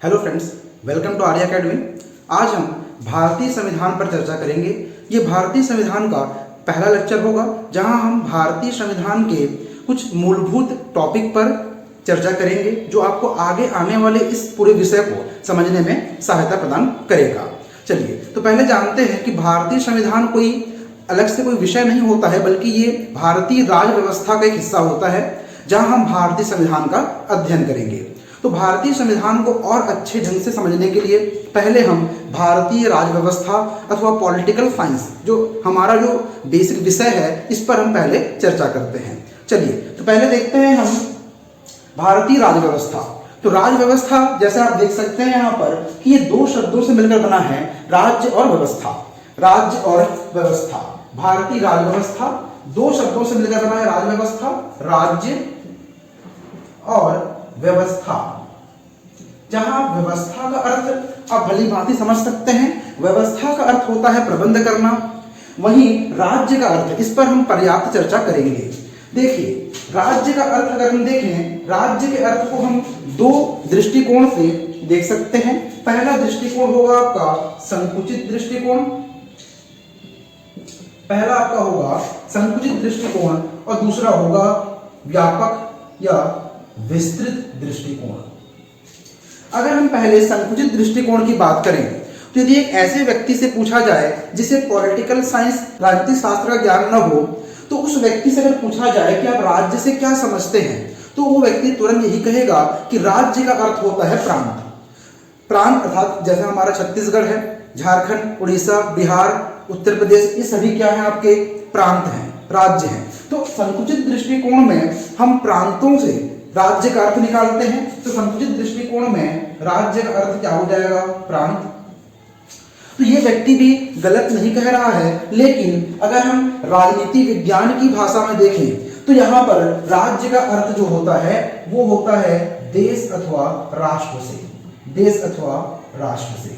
Hello friends, welcome to Arya academy. आज हम भारतीय संविधान पर चर्चा करेंगे। ये भारतीय संविधान का पहला लेक्चर होगा जहां हम भारतीय संविधान के कुछ मूलभूत टॉपिक पर चर्चा करेंगे जो आपको आगे आने वाले इस पूरे विषय को समझने में सहायता प्रदान करेगा। चलिए तो पहले जानते हैं कि भारतीय संविधान कोई अलग से कोई विषय नहीं होता है, बल्कि ये भारतीय राज्य व्यवस्था का एक हिस्सा होता है जहां हम भारतीय संविधान का अध्ययन करेंगे। तो भारतीय संविधान को और अच्छे ढंग से समझने के लिए पहले हम भारतीय राज्य व्यवस्था अथवा पॉलिटिकल साइंस जो हमारा जो बेसिक विषय है इस पर हम पहले चर्चा करते हैं। चलिए तो पहले देखते हैं हम भारतीय राज्य व्यवस्था। तो राज्य व्यवस्था जैसे आप देख सकते हैं यहाँ पर कि ये दो शब्दों से मिलकर बना है, राज्य और व्यवस्था। राज्य और व्यवस्था, भारतीय राज्य व्यवस्था दो शब्दों से मिलकर बना है, राज्य व्यवस्था, राज्य और व्यवस्था। जहां व्यवस्था का अर्थ आप भली भांति समझ सकते हैं, व्यवस्था का अर्थ होता है प्रबंध करना, वहीं राज्य का अर्थ, इस पर हम पर्याप्त चर्चा करेंगे। देखिए राज्य का अर्थ अगर हम देखें, राज्य के अर्थ को हम दो दृष्टिकोण से देख सकते हैं। पहला दृष्टिकोण होगा आपका संकुचित दृष्टिकोण, पहला आपका होगा संकुचित दृष्टिकोण और दूसरा होगा व्यापक या विस्तृत दृष्टिकोण। अगर हम पहले संकुचित दृष्टिकोण की बात करें तो यदि एक ऐसे व्यक्ति से पूछा जाए जिसे पॉलिटिकल साइंस, राजनीतिक शास्त्र का ज्ञान न हो, तो उस व्यक्ति से अगर पूछा जाए कि आप राज्य से क्या समझते हैं, तो वो व्यक्ति तुरंत यही कहेगा कि राज्य का अर्थ होता है प्रांत। प्रांत अर्थात जैसे हमारा छत्तीसगढ़ है, झारखंड, उड़ीसा, बिहार, उत्तर प्रदेश, ये सभी क्या है आपके प्रांत हैं, राज्य हैं। तो संकुचित दृष्टिकोण में हम प्रांतों से राज्य का अर्थ निकालते हैं। तो संकुचित दृष्टिकोण में राज्य का अर्थ क्या हो जाएगा, प्रांत। तो ये व्यक्ति भी गलत नहीं कह रहा है, लेकिन अगर हम राजनीति विज्ञान की भाषा में देखें तो यहाँ पर राज्य का अर्थ जो होता है वो होता है देश अथवा राष्ट्र से, देश अथवा राष्ट्र से।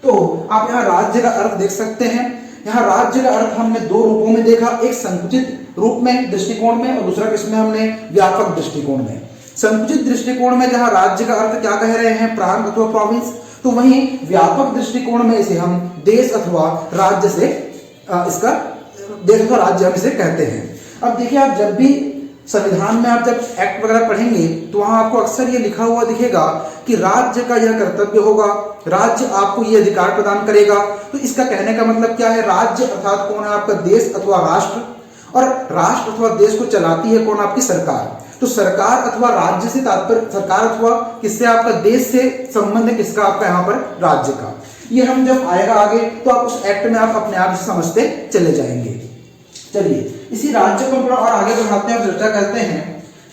तो आप यहाँ राज्य का अर्थ देख सकते हैं। यहाँ राज्य का अर्थ हमने दो रूपों में देखा, एक संकुचित रूप में दृष्टिकोण में और दूसरा किसमें हमने व्यापक दृष्टिकोण में। संकुचित दृष्टिकोण में जहां राज्य का अर्थ क्या कह रहे हैं, प्रांत अथवा प्रोविंस, तो वहीं व्यापक दृष्टिकोण में इसे हम देश अथवा राज्य से इसका देश अथवा राज्य हम इसे कहते हैं। अब देखिए आप जब भी संविधान में आप जब एक्ट वगैरह पढ़ेंगे तो वहां आपको अक्सर ये लिखा हुआ दिखेगा कि राज्य का यह कर्तव्य होगा, राज्य आपको ये अधिकार प्रदान करेगा। तो इसका कहने का मतलब क्या है, राज्य अर्थात कौन है आपका देश अथवा राष्ट्र, और राष्ट्र अथवा देश को चलाती है कौन, आपकी सरकार। तो सरकार अथवा राज्य से तात्पर्य सरकार अथवा किससे, आपका देश से संबंध है किसका, आपका यहाँ पर राज्य का। ये हम जब आएगा आगे तो आप उस एक्ट में आप अपने आप से समझते चले जाएंगे। चलिए इसी राज्य को थोड़ा और आगे बढ़ाते हैं और चर्चा करते हैं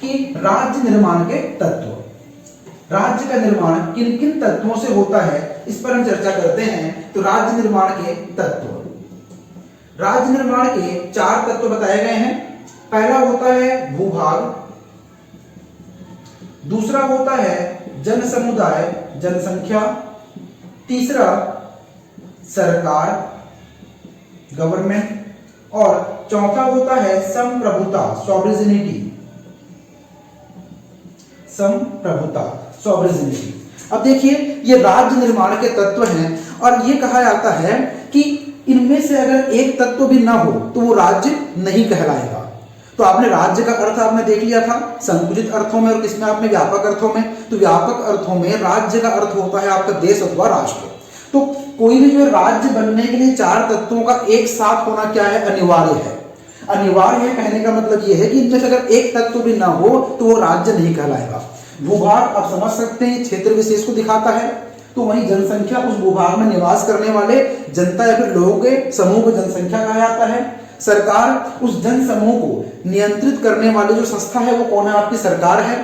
कि राज्य निर्माण के तत्व। राज्य का निर्माण किन किन तत्वों से होता है इस पर हम चर्चा करते हैं। तो राज्य निर्माण के तत्व, राज्य निर्माण के चार तत्व बताए गए हैं। पहला होता है भूभाग, दूसरा होता है जन समुदाय, जनसंख्या, तीसरा सरकार, गवर्नमेंट, और चौथा होता है संप्रभुता, सॉवरेनिटी, संप्रभुता, सॉवरेनिटी। अब देखिए ये राज्य निर्माण के तत्व हैं और ये कहा जाता है कि इनमें से अगर एक तत्व भी ना हो तो वो राज्य नहीं कहलाएगा। तो आपने राज्य का अर्थ आपने देख लिया था संकुचित अर्थों में और किसमें, आपने व्यापक अर्थों में। तो व्यापक अर्थों में राज्य का अर्थ होता है आपका देश अथवा राष्ट्र। तो कोई भी जो राज्य बनने के लिए चार तत्वों का एक साथ होना क्या है, अनिवार्य है। अनिवार्य है कहने का मतलब यह है कि इनमें से अगर एक तत्व भी ना हो तो वो राज्य नहीं कहलाएगा। भूभाग आप समझ सकते हैं क्षेत्र विशेष को दिखाता है, तो वहीं जनसंख्या उस भूभाग में निवास करने वाले जनता या फिर लोगों के समूह को जनसंख्या कहा जाता है। सरकार उस जन समूह को नियंत्रित करने वाली जो संस्था है वो कौन है, आपकी सरकार है।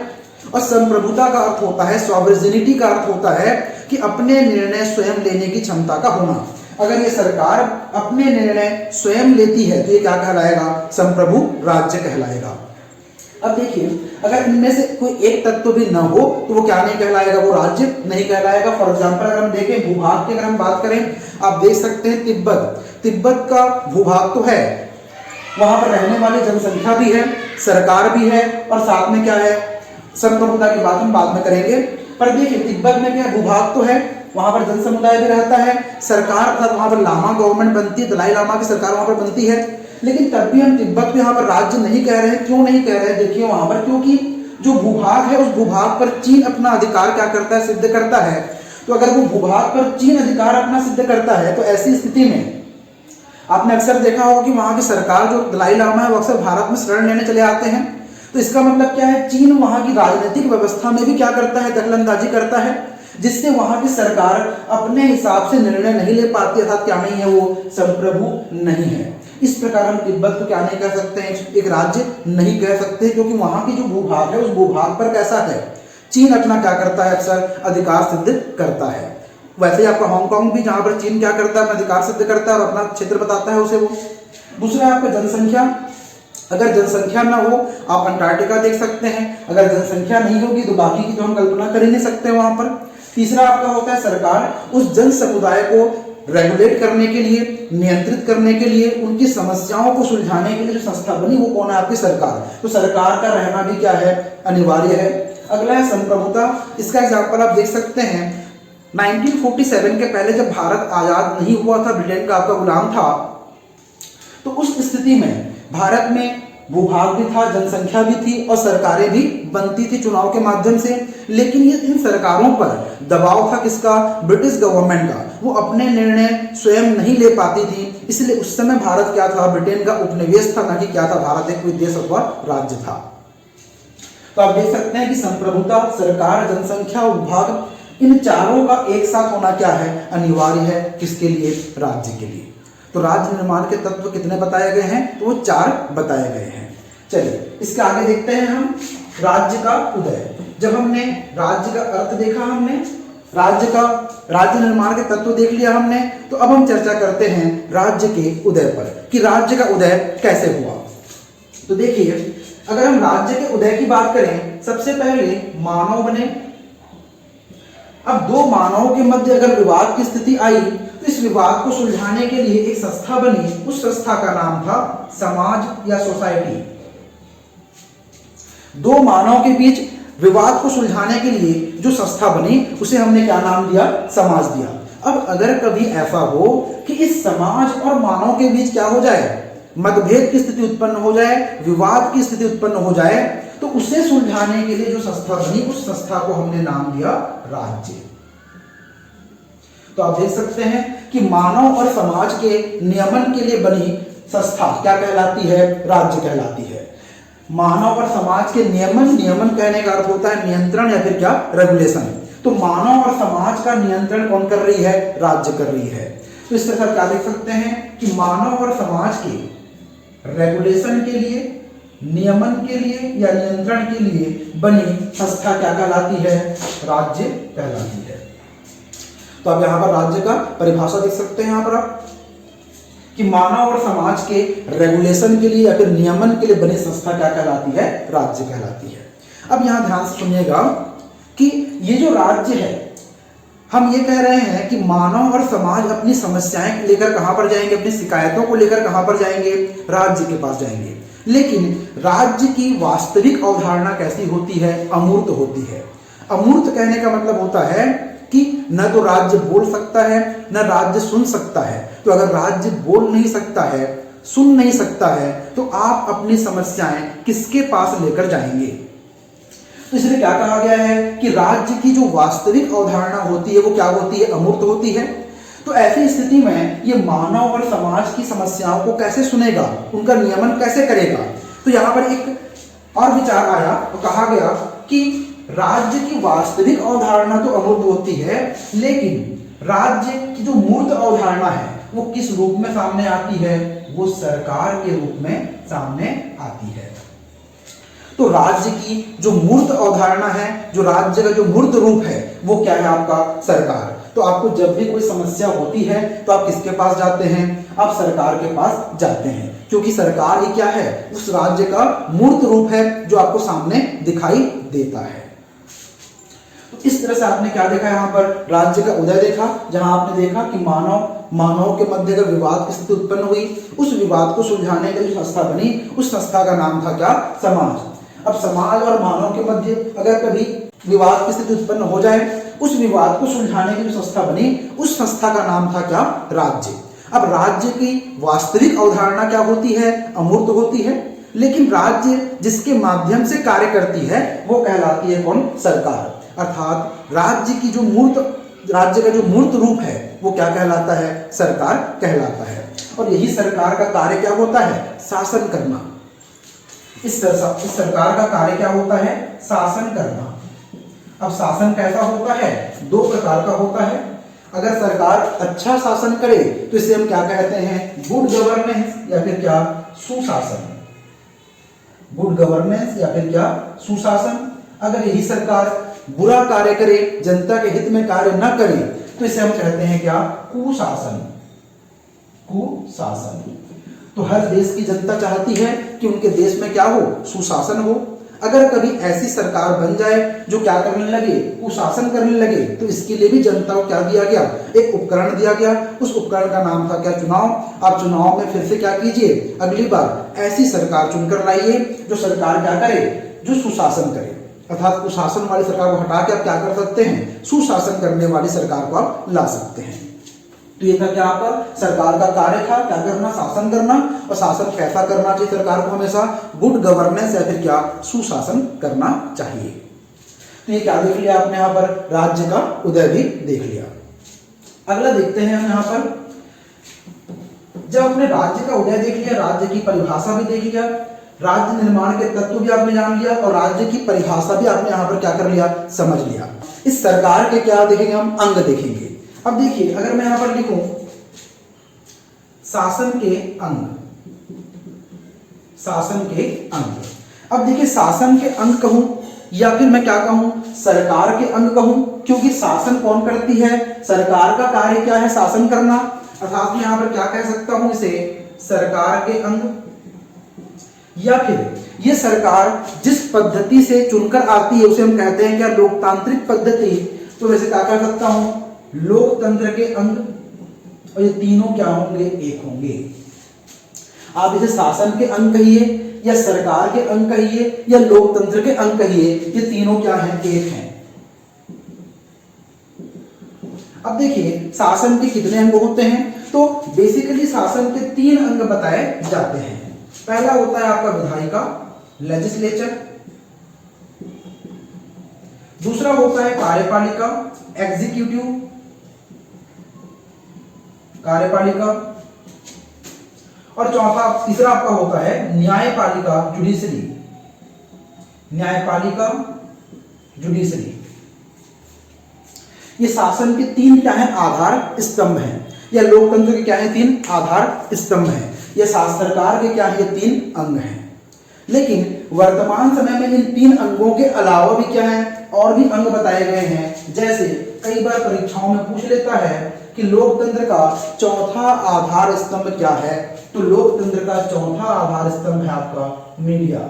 और संप्रभुता का अर्थ होता है, सॉवरेनिटी का अर्थ होता है कि अपने निर्णय स्वयं लेने की क्षमता का होना। अगर ये सरकार अपने निर्णय स्वयं लेती है तो ये क्या कहलाएगा, संप्रभु राज्य कहलाएगा। अब देखिए अगर इनमें से कोई एक तत्व भी न हो तो वो क्या नहीं कहलाएगा, वो राज्य नहीं कहलाएगा। फॉर एग्जांपल अगर हम देखें भूभाग की अगर हम बात करें, आप देख सकते हैं तिब्बत का भूभाग तो है, वहां पर रहने वाली जनसंख्या भी है, सरकार भी है और साथ में क्या है, संप्रभुता की बात हम बाद में करेंगे। पर देखिए तिब्बत में क्या भूभाग तो है, वहां पर जन समुदाय भी रहता है, सरकार अर्थात वहां पर लामा गवर्नमेंट बनती है, दलाई लामा की सरकार वहां पर बनती है, लेकिन तब भी हम तिब्बत को यहाँ पर राज्य नहीं कह रहे हैं। क्यों नहीं कह रहे हैं? देखिए वहां पर क्योंकि जो भूभाग है उस भूभाग पर चीन अपना अधिकार क्या करता है? सिद्ध करता है। तो अगर वो भूभाग पर चीन अधिकार अपना सिद्ध करता है तो ऐसी स्थिति में आपने अक्सर देखा होगा कि वहां की सरकार जो दलाई लामा है वो अक्सर भारत में शरण लेने चले आते हैं। तो इसका मतलब क्या है? चीन वहां की राजनीतिक व्यवस्था में भी क्या करता है? दखलंदाजी करता है, जिससे वहां की सरकार अपने हिसाब से निर्णय नहीं ले पाती, अर्थात क्या नहीं है? वो संप्रभु नहीं है। इस प्रकार हम तिब्बत को क्या नहीं कह सकते हैं? एक राज्य नहीं कह सकते, क्योंकि वहां की जो भूभाग है उस भूभाग पर कैसा है? चीन अपना क्या करता है? अक्सर अधिकार सिद्ध करता है। वैसे ही आपका हांगकांग भी, जहां पर चीन क्या करता है? अपना अधिकार सिद्ध करता है और अपना क्षेत्र बताता है उसे वो। दूसरा है आपका जनसंख्या। अगर जनसंख्या ना हो आप अंटार्कटिका देख सकते हैं, अगर जनसंख्या नहीं होगी तो बाकी की तो हम कल्पना कर ही नहीं सकते वहां पर। तीसरा आपका होता है सरकार उस जन समुदाय को रेगुलेट करने के लिए, नियंत्रित करने के लिए, उनकी समस्याओं को सुलझाने के लिए जो संस्था बनी वो कौन है? आपकी सरकार। तो सरकार का रहना भी क्या है? अनिवार्य है। अगला है संप्रभुता। इसका एग्जाम्पल आप देख सकते हैं 1947 के पहले जब भारत आजाद नहीं हुआ था, ब्रिटेन का आपका गुलाम था, तो उस स्थिति में भारत में भूभाग भी था, जनसंख्या भी थी और सरकारें भी बनती थी चुनाव के माध्यम से। लेकिन ये इन सरकारों पर दबाव था किसका? ब्रिटिश गवर्नमेंट का। वो अपने निर्णय स्वयं नहीं ले पाती थी, इसलिए उस समय भारत क्या था? ब्रिटेन का उपनिवेश था, ना कि क्या था? भारत एक कोई देश अथवा राज्य था। तो आप देख सकते हैं कि संप्रभुता, सरकार, जनसंख्या, भूभाग, इन चारों का एक साथ होना क्या है? अनिवार्य है। किसके लिए? राज्य के लिए। तो राज्य निर्माण के तत्व कितने बताए गए हैं? तो वो 4 बताए गए हैं। चलिए इसके आगे देखते हैं हम राज्य का उदय। जब हमने राज्य का अर्थ देखा, हमने राज्य निर्माण के तत्व देख लिया हमने, तो अब हम चर्चा करते हैं राज्य के उदय पर कि राज्य का उदय कैसे हुआ। तो देखिए अगर हम राज्य के उदय की बात करें, सबसे पहले मानव बने। अब दो मानवों के मध्य अगर विवाद की स्थिति आई तो इस विवाद को सुलझाने के लिए एक संस्था बनी। उस संस्था का नाम था समाज या सोसाइटी। दो मानव के बीच विवाद को सुलझाने के लिए जो संस्था बनी उसे हमने क्या नाम दिया? समाज दिया। अब अगर कभी ऐसा हो कि इस समाज और मानव के बीच क्या हो जाए? मतभेद की स्थिति उत्पन्न हो जाए, विवाद की स्थिति उत्पन्न हो जाए, तो उसे सुलझाने के लिए जो संस्था बनी उस संस्था को हमने नाम दिया राज्य। तो आप देख सकते हैं कि मानव और समाज के नियमन के लिए बनी संस्था क्या कहलाती है? राज्य कहलाती है। मानव और समाज के नियमन कहने का अर्थ होता है नियंत्रण या फिर क्या? रेगुलेशन। तो मानव और समाज का नियंत्रण कौन कर रही है? राज्य कर रही है। तो इस तरह क्या देख सकते हैं कि मानव और समाज के रेगुलेशन के लिए, नियमन के लिए या नियंत्रण के लिए बनी संस्था क्या कहलाती है? राज्य कहलाती है। तो आप यहां पर राज्य का परिभाषा देख सकते हैं यहां पर आप कि मानव और समाज के रेगुलेशन के लिए या फिर नियमन के लिए बनी संस्था क्या कहलाती है? राज्य कहलाती है। अब यहां ध्यान से सुनिएगा कि ये जो राज्य है, हम ये कह रहे हैं कि मानव और समाज अपनी समस्याएं लेकर कहां पर जाएंगे? अपनी शिकायतों को लेकर कहां पर जाएंगे? राज्य के पास जाएंगे। लेकिन राज्य की वास्तविक अवधारणा कैसी होती है? अमूर्त होती है। अमूर्त कहने का मतलब होता है कि न तो राज्य बोल सकता है, न राज्य सुन सकता है। तो अगर राज्य बोल नहीं सकता है, सुन नहीं सकता है, तो आप अपनी समस्याएं किसके पास लेकर जाएंगे? तो इसलिए क्या कहा गया है कि राज्य की जो वास्तविक अवधारणा होती है वो क्या होती है? अमूर्त होती है। तो ऐसी स्थिति में ये मानव और समाज की समस्याओं को कैसे सुनेगा? उनका नियमन कैसे करेगा? तो यहां पर एक और विचार आया तो कहा गया कि राज्य की वास्तविक अवधारणा तो अमूर्त होती है, लेकिन राज्य की जो मूर्त अवधारणा है वो किस रूप में सामने आती है? वो सरकार के रूप में सामने आती है। तो राज्य की जो मूर्त अवधारणा है, जो राज्य का जो मूर्त रूप है, वो क्या है? आपका सरकार। तो आपको जब भी कोई समस्या होती है तो आप किसके पास जाते हैं? आप सरकार के पास जाते हैं, क्योंकि सरकार ही क्या है? उस राज्य का मूर्त रूप है जो आपको सामने दिखाई देता है। तो इस तरह से आपने क्या देखा? यहाँ पर राज्य का उदय देखा, जहां आपने देखा कि मानव के मध्य अगर विवाद की स्थिति उत्पन्न हुई, उस विवाद को सुलझाने के लिए संस्था बनी, उस संस्था का नाम था क्या? समाज। अब समाज और मानव के मध्य अगर कभी विवाद की स्थिति उत्पन्न हो जाए, उस विवाद को सुलझाने की जो संस्था बनी, उस संस्था का नाम था क्या? राज्य। अब राज्य की वास्तविक अवधारणा क्या होती है? अमूर्त होती है, लेकिन राज्य जिसके माध्यम से कार्य करती है वो कहलाती है कौन? सरकार। अर्थात राज्य का जो मूर्त रूप है वो क्या कहलाता है? सरकार कहलाता है। और यही सरकार का कार्य क्या होता है? शासन करना। इस सरकार का कार्य क्या होता है? शासन करना। अब शासन कैसा होता है? दो प्रकार का होता है। अगर सरकार अच्छा शासन करे तो इसे हम क्या कहते हैं? गुड गवर्नेंस या फिर क्या? सुशासन। गुड गवर्नेंस या फिर क्या? सुशासन। अगर यही सरकार बुरा कार्य करे, जनता के हित में कार्य न करे, तो इसे हम कहते हैं क्या? कुशासन। कुशासन। तो हर देश की जनता चाहती है कि उनके देश में क्या हो? सुशासन हो। अगर कभी ऐसी सरकार बन जाए जो क्या करने लगे? कुशासन करने लगे, तो इसके लिए भी जनता को क्या दिया गया? एक उपकरण दिया गया। उस उपकरण का नाम था क्या? चुनाव। आप चुनाव में फिर से क्या कीजिए? अगली बार ऐसी सरकार चुनकर लाइए जो सरकार क्या करे? जो सुशासन करे। अर्थात कुशासन वाली सरकार को हटा के आप क्या कर सकते हैं? सुशासन करने वाली सरकार को आप ला सकते हैं। तो ये था क्या? आपका सरकार का कार्य था क्या करना? शासन करना। और शासन कैसा करना चाहिए सरकार को? हमेशा गुड गवर्नेंस या फिर क्या? सुशासन करना चाहिए। तो ये क्या देख लिया आपने? यहाँ पर राज्य का उदय भी देख लिया। अगला देखते हैं हम यहाँ पर, जब हमने राज्य का उदय देख लिया, राज्य की परिभाषा भी देख लिया, राज्य निर्माण के तत्व भी आपने जान लिया और राज्य की परिभाषा भी आपने यहाँ पर क्या कर लिया? समझ लिया। इस सरकार के क्या देखेंगे हम? अंग देखेंगे। अब देखिए, अगर मैं यहां पर लिखूं शासन के अंग, शासन के अंग। अब देखिए, शासन के अंग कहूं या फिर मैं क्या कहूं? सरकार के अंग कहूं, क्योंकि शासन कौन करती है? सरकार का कार्य क्या है? शासन करना। अर्थात मैं यहां पर क्या कह सकता हूं? इसे सरकार के अंग। या फिर ये सरकार जिस पद्धति से चुनकर आती है उसे हम कहते हैं क्या? लोकतांत्रिक पद्धति। तो वैसे क्या कर सकता हूं? लोकतंत्र के अंग। और ये तीनों क्या होंगे? एक होंगे। आप इसे शासन के अंग कहिए या सरकार के अंग कहिए या लोकतंत्र के अंग कहिए, ये तीनों क्या हैं? एक हैं। अब देखिए, शासन के कितने अंग होते हैं? तो बेसिकली शासन के 3 अंग बताए जाते हैं। पहला होता है आपका विधायिका, लेजिस्लेचर। दूसरा होता है कार्यपालिका, एग्जीक्यूटिव, कार्यपालिका। और तीसरा आपका होता है न्यायपालिका, जुडिशरी। न्यायपालिका, जुडिशरी। ये शासन के 3 क्या है? आधार स्तंभ हैं, या लोकतंत्र के क्या है? 3 आधार स्तंभ हैं। ये सरकार के क्या है? 3 अंग हैं। लेकिन वर्तमान समय में इन 3 अंगों के अलावा भी क्या है? और भी अंग बताए गए हैं। जैसे कई बार परीक्षाओं में पूछ लेता है कि लोकतंत्र का चौथा आधार स्तंभ क्या है? तो लोकतंत्र का चौथा आधार स्तंभ है आपका मीडिया।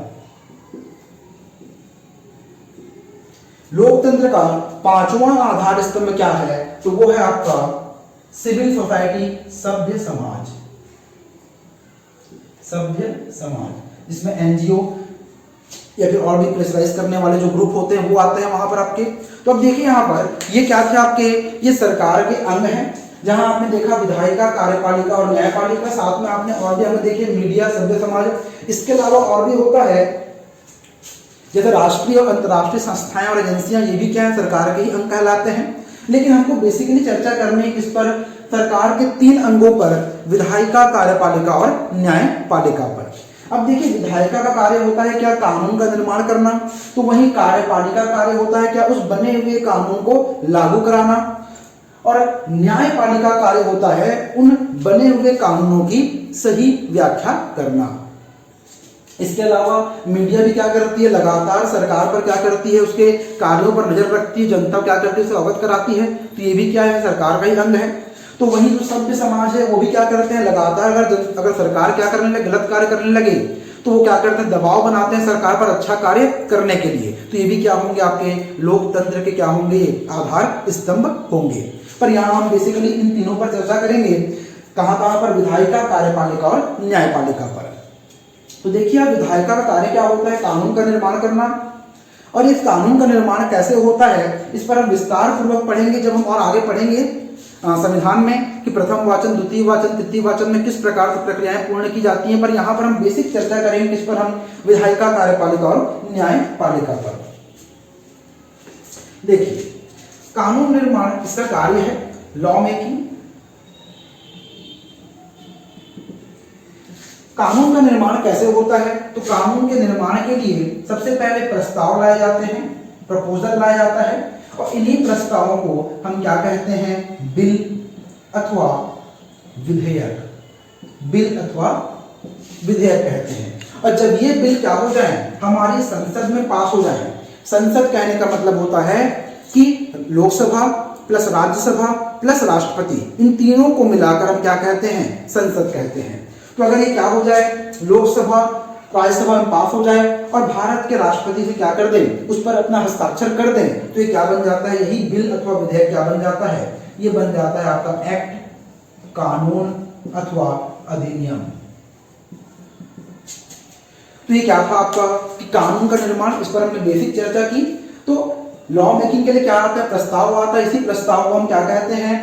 लोकतंत्र का 5वां आधार स्तंभ क्या है? तो वो है आपका सिविल सोसाइटी, सभ्य समाज। सभ्य समाज, जिसमें एनजीओ या फिर और भी प्रेशराइज करने वाले जो ग्रुप होते हैं वो आते हैं वहां पर आपके। तो अब देखिए यहाँ पर ये क्या थे आपके? ये सरकार के अंग हैं, जहां आपने देखा विधायिका, कार्यपालिका और न्यायपालिका। साथ में आपने और भी अंग देखे, मीडिया, सभ्य समाज। इसके अलावा और भी होता है जैसे राष्ट्रीय और अंतर्राष्ट्रीय संस्थाएं और एजेंसियां, ये भी क्या है? सरकार के ही अंग कहलाते हैं। लेकिन हमको बेसिकली चर्चा करनी है किस पर? सरकार के 3 अंगों पर, विधायिका, कार्यपालिका और न्यायपालिका पर। अब देखिए, विधायिका का कार्य होता है क्या? कानून का निर्माण करना। तो वहीं कार्यपालिका कार्य होता है क्या? उस बने हुए कानून को लागू कराना। और न्यायपालिका कार्य होता है उन बने हुए कानूनों की सही व्याख्या करना। इसके अलावा मीडिया भी क्या करती है? लगातार सरकार पर क्या करती है? उसके कार्यों पर नजर रखती है, जनता क्या करती है? उसे अवगत कराती है। तो ये भी क्या है? सरकार का ही अंग है। तो वही जो सभ्य समाज है वो भी क्या करते हैं? लगातार अगर सरकार क्या करने लगे? गलत कार्य करने लगे तो वो क्या करते हैं? दबाव बनाते हैं सरकार पर अच्छा कार्य करने के लिए। तो ये भी क्या होंगे? आपके लोकतंत्र के क्या होंगे? आधार स्तंभ होंगे। पर यहाँ हम बेसिकली इन तीनों पर चर्चा करेंगे। कहां कहां पर? विधायिका, कार्यपालिका और न्यायपालिका पर। तो देखिए, विधायिका का कार्य क्या होता है? कानून का निर्माण करना। और इस कानून का निर्माण कैसे होता है इस पर हम विस्तार पूर्वक पढ़ेंगे जब हम और आगे पढ़ेंगे संविधान में कि प्रथम वाचन, द्वितीय वाचन, तृतीय वाचन में किस प्रकार से प्रक्रियाएं पूर्ण की जाती हैं। पर यहाँ पर हम बेसिक चर्चा करेंगे किस पर, हम विधायिका, कार्यपालिका और न्यायपालिका पर। देखिए, कानून निर्माण इसका कार्य है लॉ मेकिंग। कानून का निर्माण कैसे होता है, तो कानून के निर्माण के लिए सबसे पहले प्रस्ताव लाए जाते हैं, प्रपोजल लाया जाता है, और इन्हीं प्रस्तावों को हम क्या कहते हैं, बिल अथवा विधेयक, बिल अथवा विधेयक कहते हैं। और जब ये बिल क्या हो जाए, हमारी संसद में पास हो जाए, संसद कहने का मतलब होता है कि लोकसभा प्लस राज्यसभा प्लस राष्ट्रपति, इन तीनों को मिलाकर हम क्या कहते हैं, संसद कहते हैं। तो अगर ये क्या हो जाए, लोकसभा राज्यसभा में पास हो जाए और भारत के राष्ट्रपति से क्या कर दें, उस पर अपना हस्ताक्षर कर दें, तो ये क्या बन जाता है, यही बिल अथवा विधेयक क्या बन जाता है, ये बन जाता है आपका एक्ट, कानून अथवा अधिनियम। तो ये क्या था आपका कि कानून का निर्माण, इस पर हमने बेसिक चर्चा की। तो लॉ मेकिंग के लिए क्या आता है, प्रस्ताव आता है, इसी प्रस्ताव को हम क्या कहते हैं,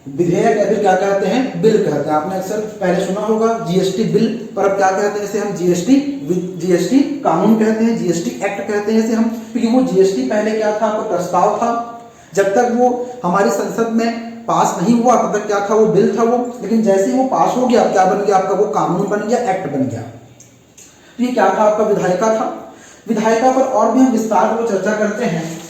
विधेयक या फिर क्या कहते हैं, बिल कहते हैं। आपने अक्सर पहले सुना होगा जीएसटी बिल, पर अब क्या कहते हैं इसे हम, जीएसटी कानून कहते हैं, जीएसटी एक्ट कहते हैं इसे हम, क्योंकि वो जीएसटी पहले क्या था, आपका प्रस्ताव था। जब तक वो हमारी संसद में पास नहीं हुआ तब तक क्या था, वो बिल था वो, लेकिन जैसे ही वो पास हो गया क्या बन गया आपका, वो कानून बन गया, एक्ट बन गया। तो ये क्या था आपका, विधायिका था। विधायिका पर और भी हम विस्तार को चर्चा करते हैं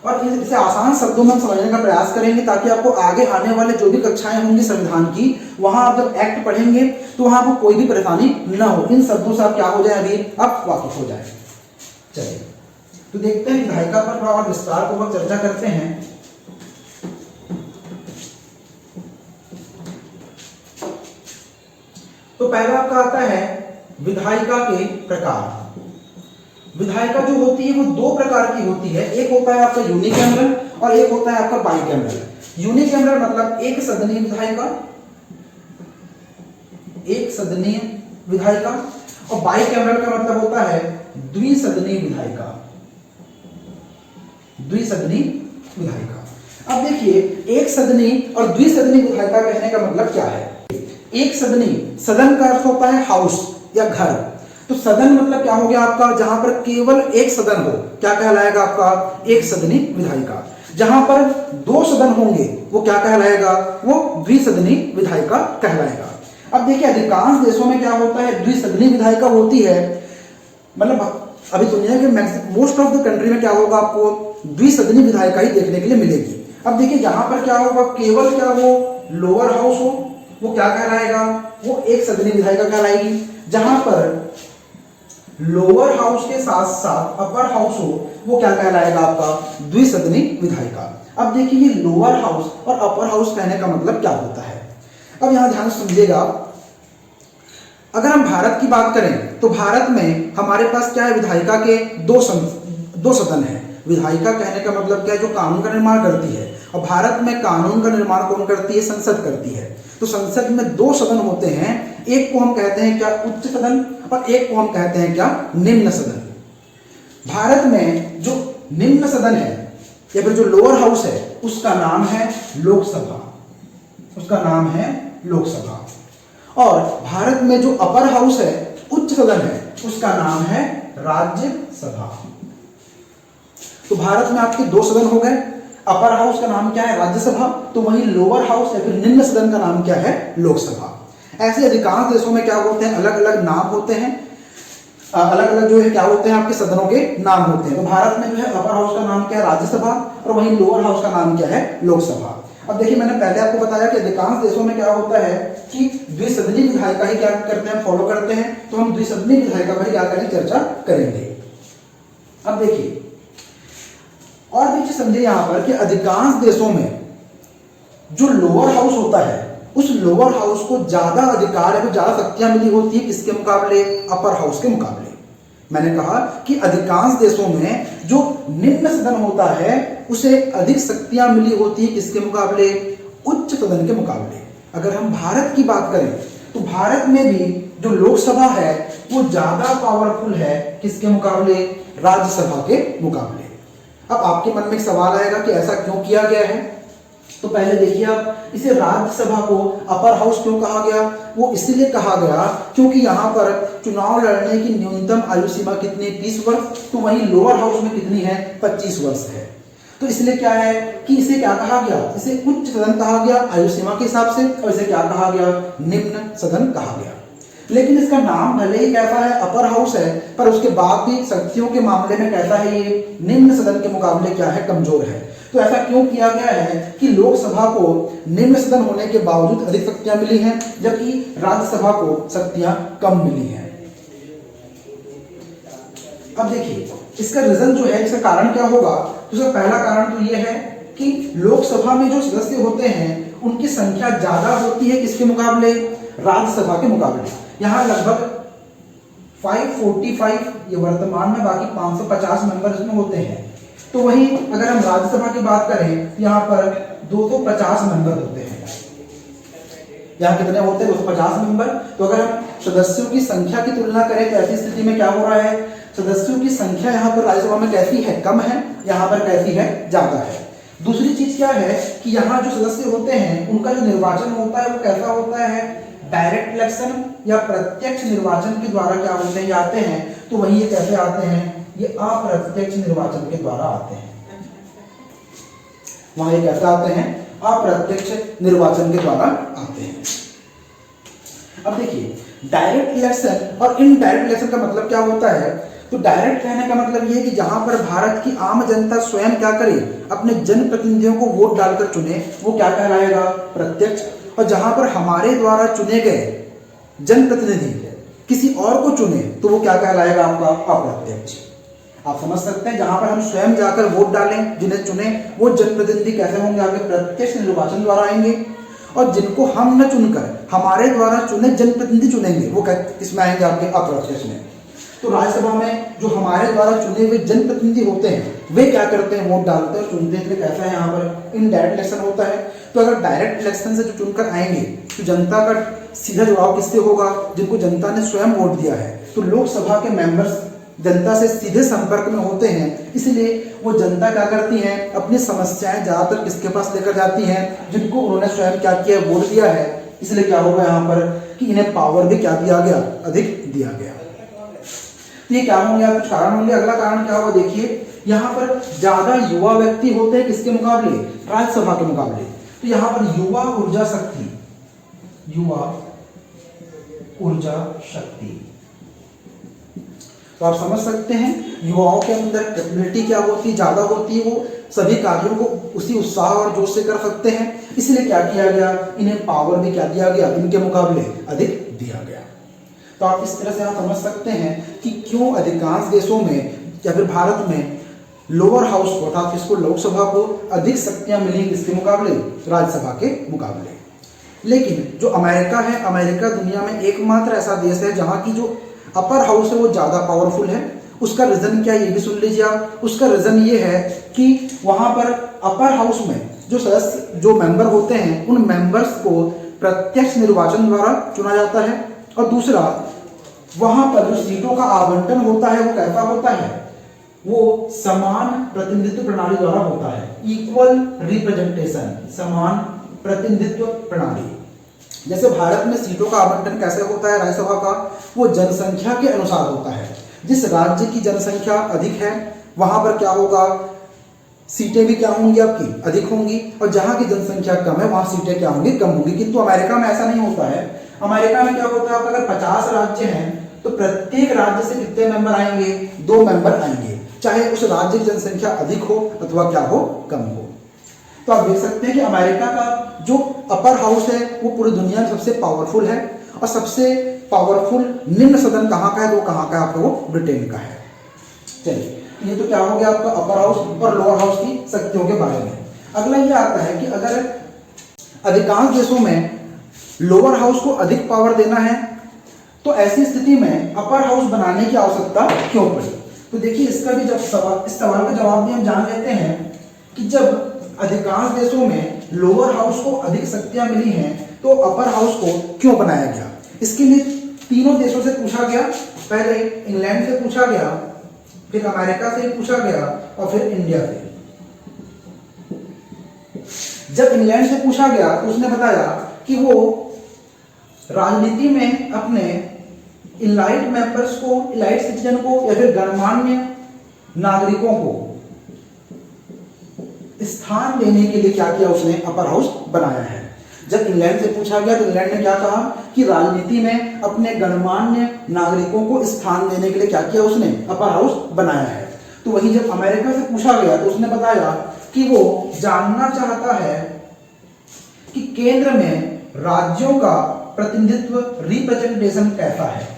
और इसे आसान शब्दों में समझने का प्रयास करेंगे, ताकि आपको आगे आने वाले जो भी कक्षाएं होंगी संविधान की, वहां आप जब एक्ट पढ़ेंगे तो वहां आपको कोई भी परेशानी न हो, इन शब्दों से आप क्या हो जाए, अभी अब वाकिफ हो जाए। चलिए, तो देखते हैं विधायिका पर थोड़ा और विस्तार पूर्वक चर्चा करते हैं। तो पहला आपका आता है विधायिका के प्रकार। विधायिका जो होती है वो दो प्रकार की होती है, एक होता है आपका यूनिकैमरल और एक होता है आपका बाइकैमरल। यूनिकैमरल मतलब एक सदनीय विधायिका, एक सदनीय विधायिका, और बाइकैमरल का मतलब होता है द्विसदनीय विधायिका, द्विसदनीय विधायिका। अब देखिए, एक सदनीय और द्विसदनीय विधायिका कहने का मतलब क्या है। एक सदनीय, सदन का अर्थ होता है हाउस या घर, तो सदन मतलब क्या हो गया आपका, जहां पर केवल एक सदन हो, क्या कहलाएगा आपका, एक सदनीय विधायिका। जहां पर दो सदन होंगे वो क्या कहलाएगा, वो द्विसदनीय विधायिका कहलाएगा। अब देखिए, अधिकांश देशों में क्या होता है, द्विसदनीय विधायिका होती है, मतलब अभी दुनिया के मोस्ट ऑफ द कंट्री में क्या होगा, आपको द्विसदनीय विधायिका ही देखने के लिए मिलेगी। अब देखिए, जहां पर क्या होगा, केवल क्या वो लोअर हाउस हो, वो क्या कहलाएगा, वो एक सदनीय विधायिका कहलाएगी। जहां पर लोअर हाउस के साथ साथ अपर हाउस हो, वो क्या कहलाएगा आपका, द्विसदनीय विधायिका। अब देखिए, ये लोअर हाउस और अपर हाउस कहने का मतलब क्या होता है। अब यहां ध्यान समझिएगा, अगर हम भारत की बात करें तो भारत में हमारे पास क्या है, विधायिका के दो सदन है। विधायिका कहने का मतलब क्या है, जो कानून का निर्माण करती है, और भारत में कानून का निर्माण कौन करती है, संसद करती है। तो संसद में दो सदन होते हैं, एक को हम कहते हैं क्या, उच्च सदन, और एक को हम कहते हैं क्या, निम्न सदन। भारत में जो निम्न सदन है या फिर जो लोअर हाउस है, उसका नाम है लोकसभा, उसका नाम है लोकसभा। और भारत में जो अपर हाउस है, उच्च सदन है, उसका नाम है राज्यसभा। तो भारत में आपके दो सदन हो गए, अपर हाउस का नाम क्या है, राज्यसभा, तो वहीं लोअर हाउस या फिर निम्न सदन का नाम क्या है, लोकसभा। ऐसे अधिकांश देशों में क्या होते हैं, अलग अलग नाम होते हैं, अलग अलग जो है क्या होते हैं, आपके सदनों के नाम होते हैं। तो भारत में जो है अपर हाउस का नाम क्या है, राज्यसभा, और वहीं लोअर हाउस का नाम क्या है, लोकसभा। अब देखिए, मैंने पहले आपको बताया कि अधिकांश देशों में क्या होता है कि द्विसदनीय विधायिका ही क्या करते हैं, फॉलो करते हैं। तो हम द्विसदनीय विधायिका पर क्या करें, चर्चा करेंगे। अब देखिए, और भी चीज समझिए यहां पर कि अधिकांश देशों में जो लोअर हाउस होता है, उस लोअर हाउस को ज्यादा अधिकार है, ज्यादा शक्तियां मिली होती है, किसके मुकाबले, अपर हाउस के मुकाबले। मैंने कहा कि अधिकांश देशों में जो निम्न सदन होता है, उसे अधिक शक्तियां मिली होती है, किसके मुकाबले, उच्च सदन के मुकाबले। अगर हम भारत की बात करें तो भारत में भी जो लोकसभा है वो ज्यादा पावरफुल है, किसके मुकाबले, राज्यसभा के मुकाबले। अब आपके मन में एक सवाल आएगा कि ऐसा क्यों किया गया है। तो पहले देखिए आप, इसे राज्यसभा को अपर हाउस क्यों कहा गया? वो इसलिए कहा गया क्योंकि यहाँ पर चुनाव लड़ने की न्यूनतम आयु सीमा कितनी, 30 वर्ष, तो वहीं लोअर हाउस में कितनी है, 25 वर्ष है। तो इसलिए क्या है कि इसे क्या कहा गया, इसे उच्च सदन कहा गया आयु सीमा के हिसाब से, और इसे क्या कहा गया, निम्न सदन कहा गया। लेकिन इसका नाम भले ही कैसा है, अपर हाउस है, पर उसके बाद भी शक्तियों के मामले में कैसा है, ये निम्न सदन के मुकाबले क्या है, कमजोर है। तो ऐसा क्यों किया गया है कि लोकसभा को निम्न सदन होने के बावजूद अधिक शक्तियां मिली हैं, जबकि राज्यसभा को शक्तियां कम मिली हैं। अब देखिए इसका रीजन जो है, इसका कारण क्या होगा, तो इसका पहला कारण तो यह है कि लोकसभा में जो सदस्य होते हैं उनकी संख्या ज्यादा होती है किसके मुकाबले, राज्यसभा के मुकाबले। यहाँ लगभग 545 ये वर्तमान में, बाकी 550 मेंबर इसमें होते हैं। तो वहीं अगर हम राज्यसभा की बात करें, यहाँ पर 250 मेंबर होते हैं। यहाँ कितने होते हैं, 250 मेंबर। तो अगर हम सदस्यों की संख्या की तुलना करें तो ऐसी स्थिति में क्या हो रहा है, सदस्यों की संख्या यहाँ पर राज्यसभा में कैसी है, कम है, यहाँ पर कैसी है, ज्यादा है। दूसरी चीज क्या है कि यहाँ जो सदस्य होते हैं उनका जो निर्वाचन होता है वो कैसा होता है, डायरेक्ट इलेक्शन या प्रत्यक्ष निर्वाचन के द्वारा क्या होते हैं, आते हैं। तो वहीं ये कैसे आते हैं, ये अप्रत्यक्ष निर्वाचन के द्वारा आते हैं। वहां ये कैसे आते हैं, अप्रत्यक्ष निर्वाचन के द्वारा आते हैं। अब देखिए डायरेक्ट इलेक्शन और इनडायरेक्ट इलेक्शन का मतलब क्या होता है। तो डायरेक्ट कहने का मतलब ये है कि जहां पर भारत की आम जनता स्वयं क्या करे, अपने जनप्रतिनिधियों को वोट डालकर चुने, वो क्या कहलाएगा, प्रत्यक्ष। और जहां पर हमारे द्वारा चुने गए जनप्रतिनिधि किसी और को चुने तो वो क्या कहलाएगा, आपका अप्रत्यक्ष। आप समझ सकते हैं, जहां पर हम स्वयं जाकर वोट डालें, जिन्हें चुने, वो जनप्रतिनिधि कैसे होंगे, आपके प्रत्यक्ष निर्वाचन द्वारा आएंगे। और जिनको हम न चुनकर हमारे द्वारा चुने जनप्रतिनिधि चुनेंगे, वो किसमें आएंगे, आपके अप्रत्यक्ष में। तो राज्यसभा में जो हमारे द्वारा चुने हुए जनप्रतिनिधि होते हैं वे क्या करते हैं, वोट डालते हैं, चुनते हैं। कैसा है, यहाँ पर इनडायरेक्ट इलेक्शन होता है। तो अगर डायरेक्ट इलेक्शन से जो चुनकर आएंगे तो जनता का सीधा जुड़ाव किससे होगा, जिनको जनता ने स्वयं वोट दिया है। तो लोकसभा के मेंबर्स जनता से सीधे संपर्क में होते हैं, इसलिए वो जनता क्या करती है, अपनी समस्याएं ज्यादातर किसके पास लेकर जाती हैं, जिनको उन्होंने स्वयं क्या किया, वोट दिया है। इसलिए क्या होगा यहाँ पर कि इन्हें पावर भी क्या दिया गया, अधिक दिया गया। तो ये क्या होंगे, कुछ कारण होंगे। अगला कारण क्या होगा, देखिए यहाँ पर ज्यादा युवा व्यक्ति होते हैं किसके मुकाबले, राज्यसभा के मुकाबले। तो यहाँ पर युवा ऊर्जा शक्ति, युवा ऊर्जा शक्ति, तो आप समझ सकते हैं युवाओं के अंदर कैपेबिलिटी क्या होती है, ज्यादा होती है। वो सभी कार्यों को उसी उत्साह और जोश से कर सकते हैं। इसलिए क्या किया गया, इन्हें पावर भी क्या दिया गया, इनके मुकाबले अधिक दिया गया। तो आप इस तरह से आप समझ सकते हैं कि क्यों अधिकांश देशों में या फिर भारत में लोअर हाउस को अर्थात इसको लोकसभा को अधिक शक्तियां मिली किसके मुकाबले, राज्यसभा के मुकाबले। लेकिन जो अमेरिका है, अमेरिका दुनिया में एकमात्र ऐसा देश है जहां की जो अपर हाउस है वो ज्यादा पावरफुल है। उसका रीजन क्या, ये भी सुन लीजिए आप। उसका रीजन ये है कि वहां पर अपर हाउस में जो सदस्य, जो मेंबर होते हैं, उन मेंबर्स को प्रत्यक्ष निर्वाचन द्वारा चुना जाता है। और दूसरा, वहां पर जो सीटों का आवंटन होता है वो कैसा होता है, वो समान प्रतिनिधित्व प्रणाली द्वारा होता है। इक्वल रिप्रेजेंटेशन, समान प्रतिनिधित्व प्रणाली। जैसे भारत में सीटों का आवंटन कैसे होता है राज्यसभा का, वो जनसंख्या के अनुसार होता है। जिस राज्य की जनसंख्या अधिक है वहां पर क्या होगा, सीटें भी क्या होंगी, आपकी अधिक होंगी। और जहां की जनसंख्या कम है वहां सीटें क्या होंगी, कम होंगी। किंतु अमेरिका में ऐसा नहीं होता है। अमेरिका में क्या होता है, आपका अगर 50 राज्य हैं तो प्रत्येक राज्य से कितने मेंबर आएंगे, 2 मेंबर आएंगे, चाहे उस राज्य की जनसंख्या अधिक हो अथवा क्या हो, कम हो। तो आप देख सकते हैं कि अमेरिका का जो अपर हाउस है वो पूरी दुनिया में सबसे पावरफुल है। और सबसे पावरफुल निम्न सदन कहाँ का है, तो कहाँ का है आपका, वो ब्रिटेन का है। चलिए, ये तो क्या हो गया आपका अपर हाउस और लोअर हाउस की शक्तियों के बारे में। अगला ये आता है कि अगर अधिकांश देशों में लोअर हाउस को अधिक पावर देना है तो ऐसी स्थिति में अपर हाउस बनाने की आवश्यकता क्यों पड़ी। तो देखिए इसका भी जब सवाल, इस सवाल का जवाब भी हम जान लेते हैं कि जब अधिकांश देशों में लोअर हाउस को अधिक शक्तियां मिली हैं तो अपर हाउस को क्यों बनाया गया। इसके लिए तीनों देशों से पूछा गया। पहले इंग्लैंड से पूछा गया, फिर अमेरिका से पूछा गया और फिर इंडिया से। जब इंग्लैंड से पूछा गया तो उसने बताया कि वो राजनीति में अपने इलाइट मेंबर्स को, इलाइट सिटीजन को या फिर गणमान्य नागरिकों को स्थान देने के लिए क्या किया, उसने अपर हाउस बनाया है। जब इंग्लैंड से पूछा गया तो इंग्लैंड ने क्या कहा कि राजनीति में अपने गणमान्य नागरिकों को स्थान देने के लिए क्या किया, उसने अपर हाउस बनाया है। तो वही जब अमेरिका से पूछा गया तो उसने बताया कि वो जानना चाहता है कि केंद्र में राज्यों का प्रतिनिधित्व, रिप्रेजेंटेशन कैसा है।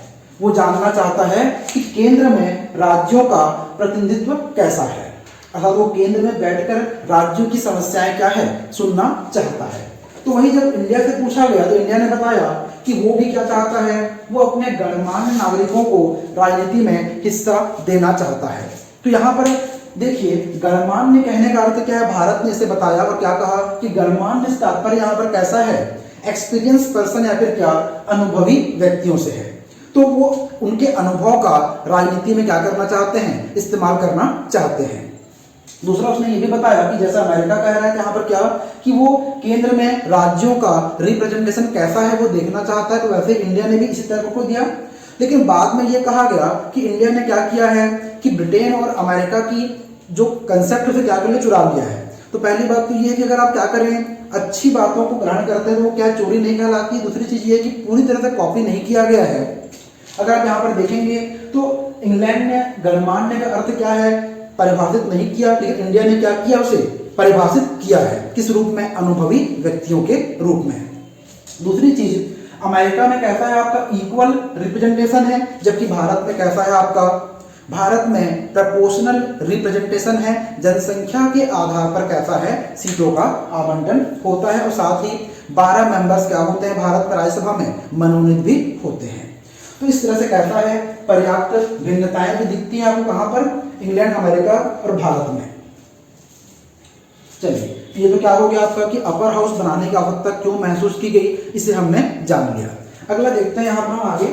वो जानना चाहता है कि केंद्र में राज्यों का प्रतिनिधित्व कैसा है, अर्थात वो केंद्र में बैठकर राज्यों की समस्याएं क्या है, सुनना चाहता है। तो वही जब इंडिया से पूछा गया तो इंडिया ने बताया कि वो भी क्या चाहता है, वो अपने गणमान्य नागरिकों को राजनीति में हिस्सा देना चाहता है। तो यहाँ पर देखिए, गणमान्य कहने का अर्थ क्या है, भारत ने इसे बताया और क्या कहा कि गणमान्य से तात्पर्य यहाँ पर कैसा है, एक्सपीरियंस पर्सन या फिर क्या, अनुभवी व्यक्तियों से है। तो वो उनके अनुभव का राजनीति में क्या करना चाहते हैं, इस्तेमाल करना चाहते हैं। दूसरा उसने ये भी बताया कि जैसा अमेरिका कह रहा है कि यहाँ पर क्या कि वो केंद्र में राज्यों का रिप्रेजेंटेशन कैसा है वो देखना चाहता है, तो वैसे इंडिया ने भी इसी तरह को दिया। लेकिन बाद में ये कहा गया कि इंडिया ने क्या किया है कि ब्रिटेन और अमेरिका की जो कंसेप्ट उसे क्या कर लिया, चुरा लिया है। तो पहली बात तो ये है कि अगर आप क्या करें, अच्छी बातों को ग्रहण करते हैं तो वो क्या चोरी नहीं कहलाती। दूसरी चीज ये है कि पूरी तरह से कॉपी नहीं किया गया है। अगर आप यहाँ पर देखेंगे तो इंग्लैंड ने गणमान्य का अर्थ क्या है परिभाषित नहीं किया, लेकिन इंडिया ने क्या किया, उसे परिभाषित किया है। किस रूप में, अनुभवी व्यक्तियों के रूप में। दूसरी चीज, अमेरिका में कैसा है आपका, इक्वल रिप्रेजेंटेशन है, जबकि भारत में कैसा है आपका, भारत में प्रोपोर्शनल रिप्रेजेंटेशन है। जनसंख्या के आधार पर कैसा है, सीटों का आवंटन होता है और साथ ही 12 मेंबर्स क्या होते हैं भारत में राज्यसभा में, मनोनीत भी होते हैं। तो इस तरह से कैसा है, पर्याप्त भिन्नताएं भी दिखती हैं आपको कहां पर, इंग्लैंड, अमेरिका और भारत में। चलिए, ये तो क्या हो गया आपका कि अपर हाउस बनाने की आवश्यकता क्यों महसूस की गई, इसे हमने जान लिया। अगला देखते हैं यहाँ पर हम आगे,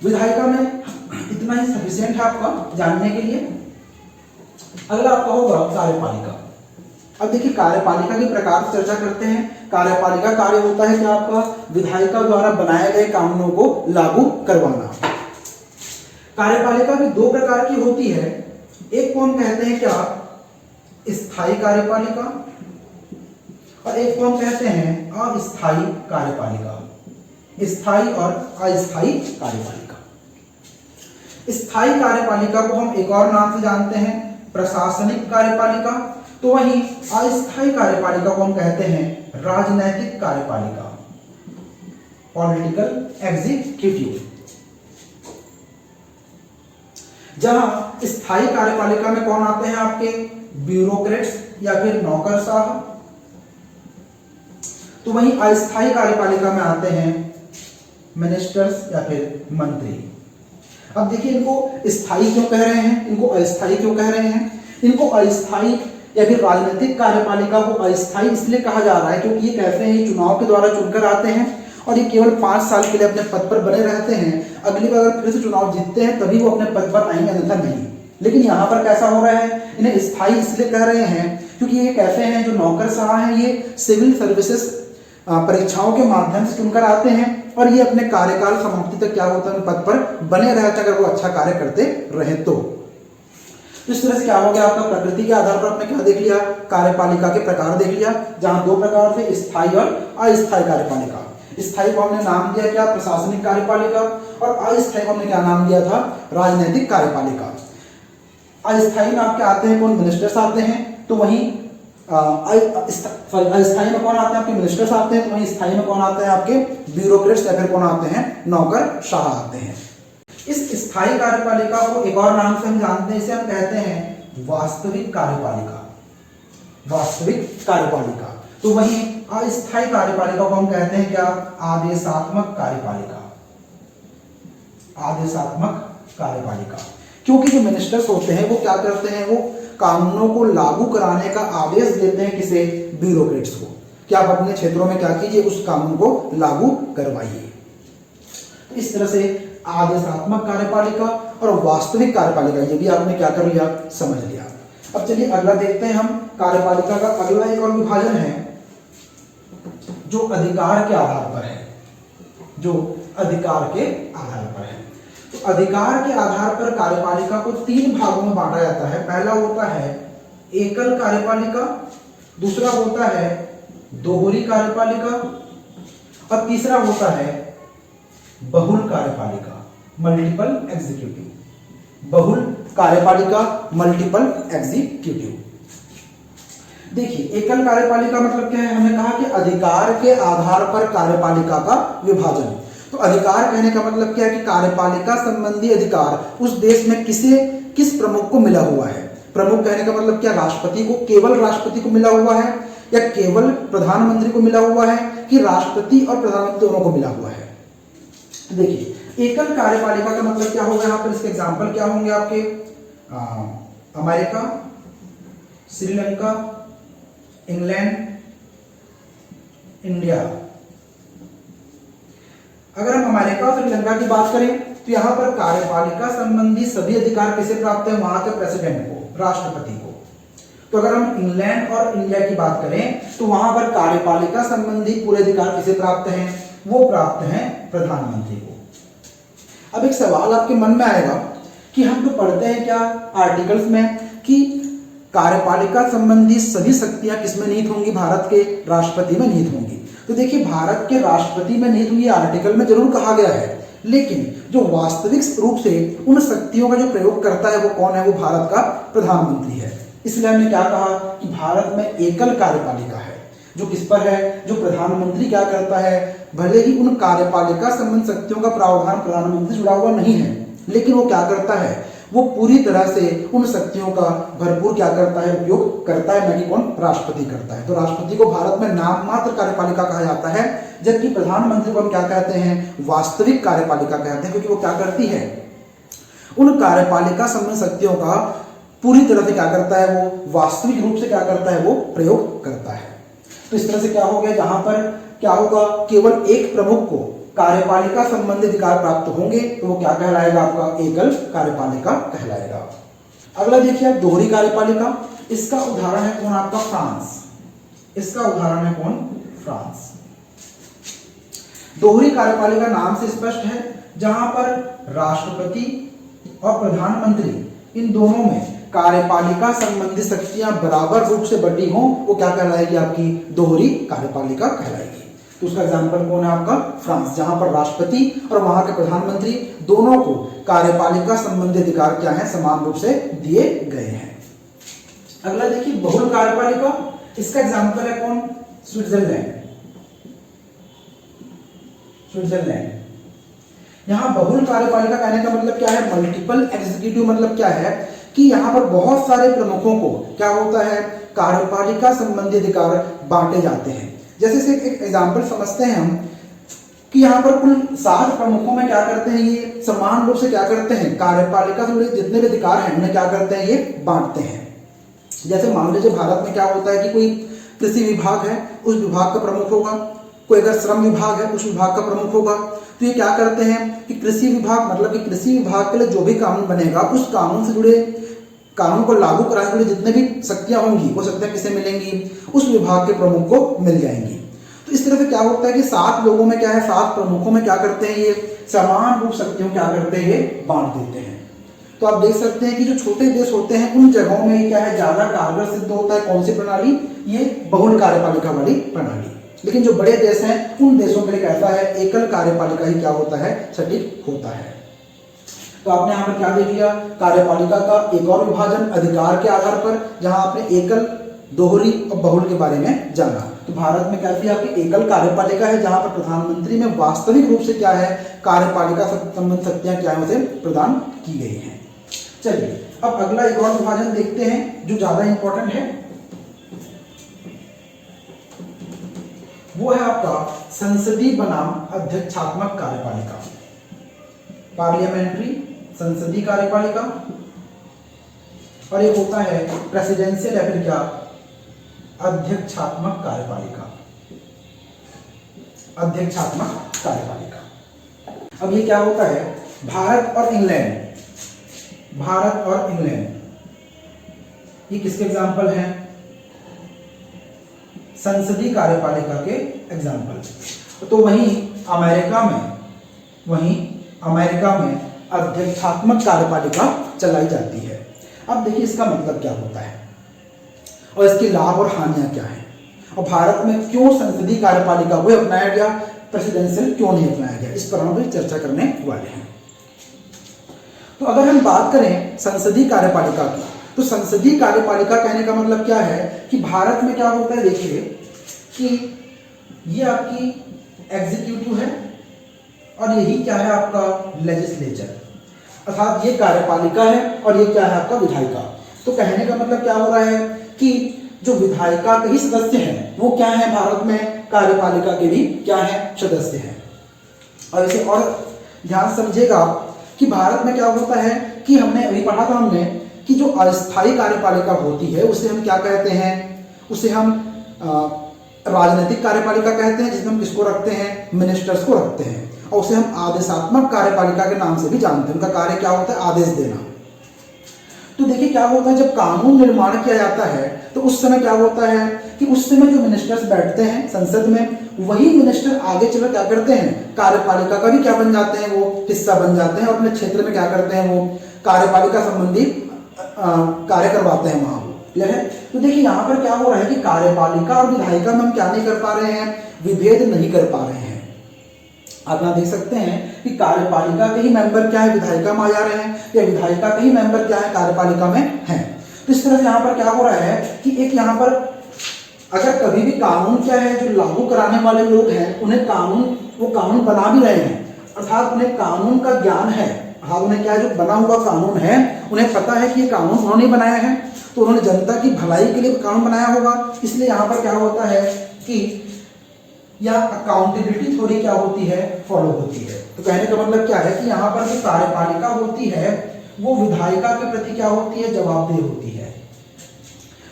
विधायिका में इतना ही सफिशिएंट है आपका जानने के लिए। अगला आपका होगा कार्यपालिका। अब देखिए, कार्यपालिका के प्रकार से चर्चा करते हैं। कार्यपालिका कार्य होता है कि आपका विधायिका द्वारा बनाए गए कानूनों को लागू करवाना। कार्यपालिका भी दो प्रकार की होती है, एक को हम कहते हैं क्या, स्थायी कार्यपालिका, और एक को हम कहते हैं अस्थायी कार्यपालिका। स्थायी और अस्थायी कार्यपालिका। स्थायी कार्यपालिका को हम एक और नाम से जानते हैं, प्रशासनिक कार्यपालिका। तो वहीं अस्थायी कार्यपालिका को हम कहते हैं राजनैतिक कार्यपालिका, पॉलिटिकल एग्जीक्यूटिव। जहां स्थायी कार्यपालिका में कौन आते हैं आपके, ब्यूरोक्रेट्स या फिर नौकरशाह। तो वहीं अस्थायी कार्यपालिका में आते हैं मिनिस्टर्स या फिर मंत्री। अब देखिए, इनको स्थायी क्यों कह रहे हैं, इनको अस्थायी क्यों कह रहे हैं। इनको अस्थायी या फिर राजनीतिक कार्यपालिका को अस्थायी इसलिए कहा जा रहा है क्योंकि ये कहते हैं ये चुनाव के द्वारा चुनकर आते हैं और ये केवल 5 साल के लिए अपने पद पर बने रहते हैं। अगली बार अगर फिर से चुनाव जीतते हैं तभी वो अपने पद पर आएंगे, अन्यथा नहीं। लेकिन यहाँ पर कैसा हो रहा है, इन्हें स्थायी इसलिए कह रहे हैं क्योंकि ये कहते हैं जो नौकरशाह हैं ये सिविल सर्विसेज परीक्षाओं के माध्यम से चुनकर आते हैं और ये अपने कार्यकाल समाप्ति तक क्या होता है, पद पर बने रहते अगर वो अच्छा कार्य करते रहे तो। इस तरह से क्या हो गया आपका, प्रकृति के आधार पर आपने क्या देख लिया, कार्यपालिका के प्रकार देख लिया, जहां दो प्रकार थे, स्थायी और अस्थायी कार्यपालिका। स्थायी को हमने नाम दिया क्या, प्रशासनिक कार्यपालिका, और अस्थायी को हमने क्या नाम दिया था, राजनीतिक कार्यपालिका। अस्थायी में आपके आते हैं कौन, मिनिस्टर्स आते हैं। तो वहीं अस्थायी में कौन आते हैं आपके, मिनिस्टर्स आते हैं। तो वहीं स्थायी में कौन आते हैं आपके, ब्यूरोक्रेट्स या फिर कौन आते हैं, नौकरशाह आते हैं। इस स्थायी कार्यपालिका को एक और नाम से हम जानते हैं, इसे हम कहते हैं वास्तविक कार्यपालिका। वास्तविक कार्यपालिका। तो वहीं अस्थायी कार्यपालिका को हम कहते हैं क्या, आदेशात्मक कार्यपालिका। आदेशात्मक कार्यपालिका, क्योंकि जो मिनिस्टर्स होते हैं वो क्या करते हैं, वो कानूनों को लागू कराने का आदेश देते हैं किसे, ब्यूरोक्रेट्स को, कि आप अपने क्षेत्रों में क्या कीजिए, उस कानून को लागू करवाइए। इस तरह से आदेशात्मक कार्यपालिका और वास्तविक कार्यपालिका, ये भी आपने क्या कर लिया, समझ लिया। अब चलिए अगला देखते हैं हम। कार्यपालिका का अगला एक और विभाजन है जो अधिकार के आधार पर है, जो अधिकार के आधार पर है। तो अधिकार के आधार पर कार्यपालिका को 3 भागों में बांटा जाता है। पहला होता है एकल कार्यपालिका, दूसरा होता है दोहरी कार्यपालिका और तीसरा होता है बहुल कार्यपालिका, मल्टीपल एग्जीक्यूटिव। बहुल कार्यपालिका, मल्टीपल एग्जीक्यूटिव। देखिए एकल कार्यपालिका मतलब क्या है, हमने कहा कि अधिकार के आधार पर कार्यपालिका का विभाजन। तो अधिकार कहने का मतलब क्या है कि कार्यपालिका संबंधी अधिकार उस देश में किस प्रमुख को मिला हुआ है। प्रमुख कहने का मतलब क्या, राष्ट्रपति को, केवल राष्ट्रपति को मिला हुआ है या केवल प्रधानमंत्री को मिला हुआ है कि राष्ट्रपति और प्रधानमंत्री दोनों को मिला हुआ है। देखिए एकल कार्यपालिका का मतलब क्या होगा, यहाँ पर इसके एग्जाम्पल क्या होंगे आपके, अमेरिका, श्रीलंका, इंग्लैंड, इंडिया। अगर हम अमेरिका और श्रीलंका की बात करें तो यहाँ पर कार्यपालिका संबंधी सभी अधिकार किसे प्राप्त है, वहां के प्रेसिडेंट को, राष्ट्रपति को। तो अगर हम इंग्लैंड और इंडिया की बात करें तो वहां पर कार्यपालिका संबंधी पूरे अधिकार किसे प्राप्त हैं, वो प्राप्त हैं प्रधानमंत्री को। अब एक सवाल आपके मन में आएगा कि हम तो पढ़ते हैं क्या आर्टिकल्स में कि कार्यपालिका संबंधी सभी शक्तियां किसमें निहित होंगी, भारत के राष्ट्रपति में निहित होंगी। तो देखिए भारत के राष्ट्रपति में निहित होंगी, आर्टिकल में जरूर कहा गया है, लेकिन जो वास्तविक रूप से उन शक्तियों का जो प्रयोग करता है वो कौन है, वो भारत का प्रधानमंत्री है। इसलिए हमने क्या कहा कि भारत में एकल कार्यपालिका है, जो किस पर है, जो प्रधानमंत्री क्या करता है, भले ही उन कार्यपालिका संबंधी शक्तियों का प्रावधान प्रधानमंत्री से जुड़ा हुआ नहीं है, लेकिन वो क्या करता है, वो पूरी तरह से उन शक्तियों का भरपूर क्या करता है, उपयोग करता है, ना कि कौन, राष्ट्रपति करता है। तो राष्ट्रपति को भारत में नाम मात्र कार्यपालिका कहा जाता है, जबकि प्रधानमंत्री को हम क्या कहते हैं, वास्तविक कार्यपालिका कहते हैं, क्योंकि वो क्या करती है, उन कार्यपालिका संबंधी शक्तियों का पूरी तरह से क्या करता है, वो वास्तविक रूप से क्या करता है, वो प्रयोग करता है। तो इस तरह से क्या हो गया, जहां पर क्या होगा, केवल एक प्रमुख को कार्यपालिका संबंधी अधिकार प्राप्त होंगे तो वो क्या कहलाएगा, आपका एकल कार्यपालिका कहलाएगा। अगला देखिए आप दोहरी कार्यपालिका। इसका उदाहरण है कौन, आपका फ्रांस। इसका उदाहरण है कौन, फ्रांस। दोहरी कार्यपालिका नाम से स्पष्ट है, जहां पर राष्ट्रपति और प्रधानमंत्री इन दोनों में कार्यपालिका संबंधी शक्तियां बराबर रूप से बटी हों, वो क्या कहलाएगी, आपकी दोहरी कार्यपालिका कहलाएगी। तो उसका एग्जाम्पल कौन है, आपका फ्रांस, जहां पर राष्ट्रपति और वहां के प्रधानमंत्री दोनों को कार्यपालिका संबंधी अधिकार क्या है, समान रूप से दिए गए हैं। अगला देखिए बहुल कार्यपालिका। इसका एग्जाम्पल है कौन, स्विट्जरलैंड। स्विट्जरलैंड। यहां बहुल कार्यपालिका कहने का मतलब क्या है, मल्टीपल एग्जीक्यूटिव। मतलब क्या है कि यहाँ पर बहुत सारे प्रमुखों को क्या होता है, कार्यपालिका संबंधी अधिकार बांटे जाते हैं। जैसे से एक एग्जाम्पल समझते हैं हम कि यहाँ पर कुल 7 प्रमुखों में क्या करते हैं, ये समान रूप से क्या करते हैं, कार्यपालिका से जुड़े जितने भी अधिकार हैं उन्हें क्या करते हैं, ये बांटते हैं। जैसे मान लीजिए भारत में क्या होता है कि कोई कृषि विभाग है, उस विभाग का प्रमुख होगा, कोई अगर श्रम विभाग है उस विभाग का प्रमुख होगा। तो ये क्या करते हैं कि कृषि विभाग मतलब कि कृषि विभाग के लिए जो भी कानून बनेगा उस कानून से जुड़े, कानून को लागू कराने के लिए जितने भी शक्तियां होंगी वो शक्तियां किसे मिलेंगी, उस विभाग के प्रमुख को मिल जाएंगी। तो इस तरह से क्या होता है कि 7 लोगों में क्या है, 7 प्रमुखों में क्या करते हैं, ये समान रूप शक्तियों क्या करते हैं, ये बांट देते हैं। तो आप देख सकते हैं कि जो छोटे देश होते हैं उन जगहों में क्या है, ज्यादा कारगर सिद्ध होता है कौन सी प्रणाली, ये बहुल कार्यपालिका वाली प्रणाली। लेकिन जो बड़े देश हैं उन देशों के लिए कैसा है, एकल कार्यपालिका ही क्या होता है, सटीक होता है। तो आपने यहाँ पर क्या देख लिया, कार्यपालिका का एक और विभाजन अधिकार के आधार पर, जहां आपने एकल, दोहरी और बहुल के बारे में जाना। तो भारत में कैसी आपकी एकल कार्यपालिका है, जहां पर प्रधानमंत्री में वास्तविक रूप से क्या है, कार्यपालिका संबंधी शक्तियां क्या है, उसे प्रदान की गई हैं। चलिए अब अगला एक और विभाजन देखते हैं जो ज्यादा इंपॉर्टेंट है, वो है आपका संसदीय बनाम अध्यक्षात्मक कार्यपालिका, पार्लियामेंट्री संसदीय कार्यपालिका, और एक होता है प्रेसिडेंशियल या फिर क्या, अध्यक्षात्मक कार्यपालिका, अध्यक्षात्मक कार्यपालिका। अब ये क्या होता है, भारत और इंग्लैंड भारत और इंग्लैंड, ये किसके एग्जाम्पल हैं? संसदीय कार्यपालिका के एग्जाम्पल। तो वहीं अमेरिका में अध्यक्षात्मक कार्यपालिका चलाई जाती है। अब देखिए इसका मतलब क्या होता है और इसके लाभ और हानियां क्या हैं, और भारत में क्यों संसदीय कार्यपालिका को अपनाया गया, प्रेसिडेंशियल क्यों नहीं अपनाया गया, इस पर हम भी चर्चा करने वाले हैं। तो अगर हम बात करें संसदीय कार्यपालिका की, तो संसदीय कार्यपालिका कहने का मतलब क्या है कि भारत में क्या होता है, देखिए कि ये आपकी एग्जीक्यूटिव है और यही क्या है आपका लेजिस्लेचर, अर्थात ये कार्यपालिका है और ये क्या है आपका विधायिका। तो कहने का मतलब क्या हो रहा है कि जो विधायिका के ही सदस्य हैं वो क्या है भारत में, कार्यपालिका के भी क्या है सदस्य हैं। और इसे और ध्यान समझिएगा कि भारत में क्या होता है कि हमने अभी पढ़ा था हमने कि जो अस्थायी कार्यपालिका होती है उसे हम क्या कहते हैं, उसे हम राजनीतिक कार्यपालिका कहते हैं, जिसमें हम किसको रखते हैं, मिनिस्टर्स को रखते हैं, और उसे हम आदेशात्मक कार्यपालिका के नाम से भी जानते हैं। उनका कार्य क्या होता है, आदेश देना। तो देखिए क्या होता है, जब कानून निर्माण किया जाता है तो उस समय क्या होता है कि उस समय जो मिनिस्टर्स बैठते हैं संसद में, वही मिनिस्टर आगे चलकर क्या करते हैं, कार्यपालिका का भी क्या बन जाते हैं, वो हिस्सा बन जाते हैं और अपने क्षेत्र में क्या करते हैं, वो कार्यपालिका संबंधी कार्य करवाते हैं वहां। क्लियर है? तो देखिए यहाँ पर क्या हो रहा है कि कार्यपालिका और विधायिका में हम क्या नहीं कर पा रहे हैं, विभेद नहीं कर पा रहे हैं। आप यहाँ देख सकते हैं कि कार्यपालिका के ही मेंबर क्या है, विधायिका में आ जा रहे हैं, या विधायिका के ही मेंबर क्या है, कार्यपालिका में हैं। तो इस तरह से यहाँ पर क्या हो रहा है कि एक यहाँ पर अगर कभी भी कानून क्या है, जो लागू कराने वाले लोग हैं उन्हें वो कानून बना भी रहे हैं, अर्थात उन्हें कानून का ज्ञान है, अर्थात उन्हें क्या है, जो बना हुआ कानून है उन्हें पता है कि ये कानून उन्होंने बनाया है, तो उन्होंने जनता की भलाई के लिए कानून बनाया होगा। इसलिए यहाँ पर क्या होता है कि या अकाउंटेबिलिटी थोड़ी क्या होती है, फॉलो होती है। तो कहने का मतलब क्या है कि यहाँ पर जो कार्यपालिका होती है वो विधायिका के प्रति क्या होती है, जवाबदेह होती है।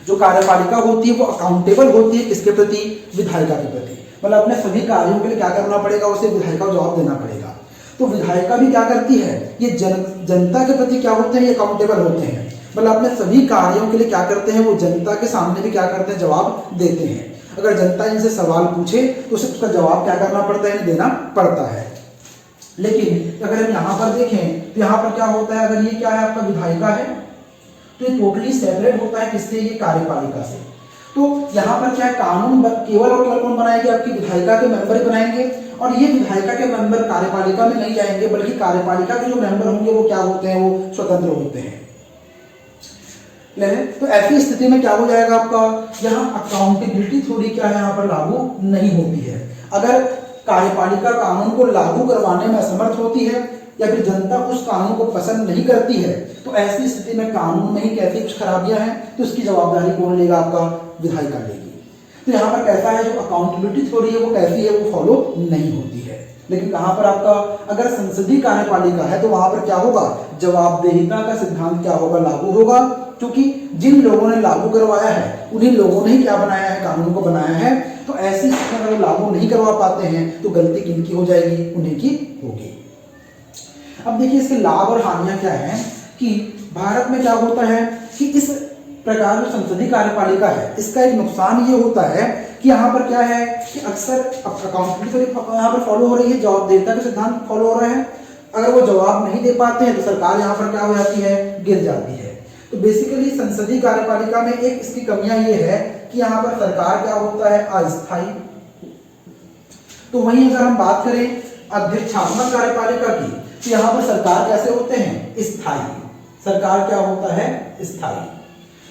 जो कार्यपालिका होती है वो अकाउंटेबल होती है किसके प्रति, विधायिका के प्रति, मतलब अपने सभी कार्यों के लिए क्या करना पड़ेगा, उसे विधायिका को जवाब देना पड़ेगा। तो विधायिका भी क्या करती है, ये जनता के प्रति क्या होते हैं, ये अकाउंटेबल होते हैं, मतलब अपने सभी कार्यों के लिए क्या करते हैं, वो जनता के सामने भी क्या करते हैं, जवाब देते हैं। अगर जनता इनसे सवाल पूछे तो उसे उसका जवाब क्या करना पड़ता है, देना पड़ता है। लेकिन अगर हम यहाँ पर देखें तो यहाँ पर क्या होता है, अगर ये क्या है आपका विधायिका है तो ये टोटली सेपरेट होता है किससे, ये कार्यपालिका से। तो यहाँ पर क्या है, कानून केवल और केवल कौन बनाएंगे, आपकी विधायिका के मेंबर ही बनाएंगे, और ये विधायिका के मेंबर कार्यपालिका में नहीं जाएंगे, बल्कि कार्यपालिका के जो मेंबर होंगे वो क्या होते हैं, वो स्वतंत्र होते हैं। तो ऐसी स्थिति में क्या हो जाएगा आपका, यहाँ अकाउंटेबिलिटी थोड़ी क्या है, यहाँ पर लागू नहीं होती है। अगर कार्यपालिका कानून को लागू करवाने में असमर्थ होती है या फिर जनता उस कानून को पसंद नहीं करती है, तो ऐसी स्थिति में कानून में ही कैसी कुछ खराबियां हैं तो उसकी जवाबदारी कौन लेगा, आपका विधायिका लेगी। तो यहाँ पर कैसा है, जो अकाउंटेबिलिटी थोड़ी है वो कैसी है, वो फॉलो नहीं होती है। लेकिन कहाँ पर आपका अगर संसदीय कार्यपालिका है तो वहां पर क्या होगा, जवाबदेहिता का सिद्धांत क्या होगा, लागू होगा, क्योंकि जिन लोगों ने लागू करवाया है उन्हीं लोगों ने ही क्या बनाया है, कानून को बनाया है। तो ऐसी स्थिति में अगर लागू नहीं करवा पाते हैं तो गलती किनकी हो जाएगी, उन्हीं की होगी। अब देखिए इसके लाभ और हानियां क्या हैं कि भारत में क्या होता है कि इस प्रकार जो संसदीय कार्यपालिका है इसका एक नुकसान ये होता है कि यहाँ पर क्या है कि अक्सर अकाउंटेबिलिटी यहाँ पर फॉलो हो रही है, जवाबदेहिता का सिद्धांत फॉलो हो रहा है। अगर वो जवाब नहीं दे पाते हैं तो सरकार यहाँ पर क्या हो जाती है, गिर जाती है। तो बेसिकली संसदीय कार्यपालिका में एक इसकी कमियां ये है कि यहाँ पर सरकार क्या होता है, अस्थायी। तो वहीं अगर हम बात करें अध्यक्षात्मक कार्यपालिका की, तो यहाँ पर सरकार कैसे होते हैं, स्थायी। सरकार क्या होता है, स्थायी।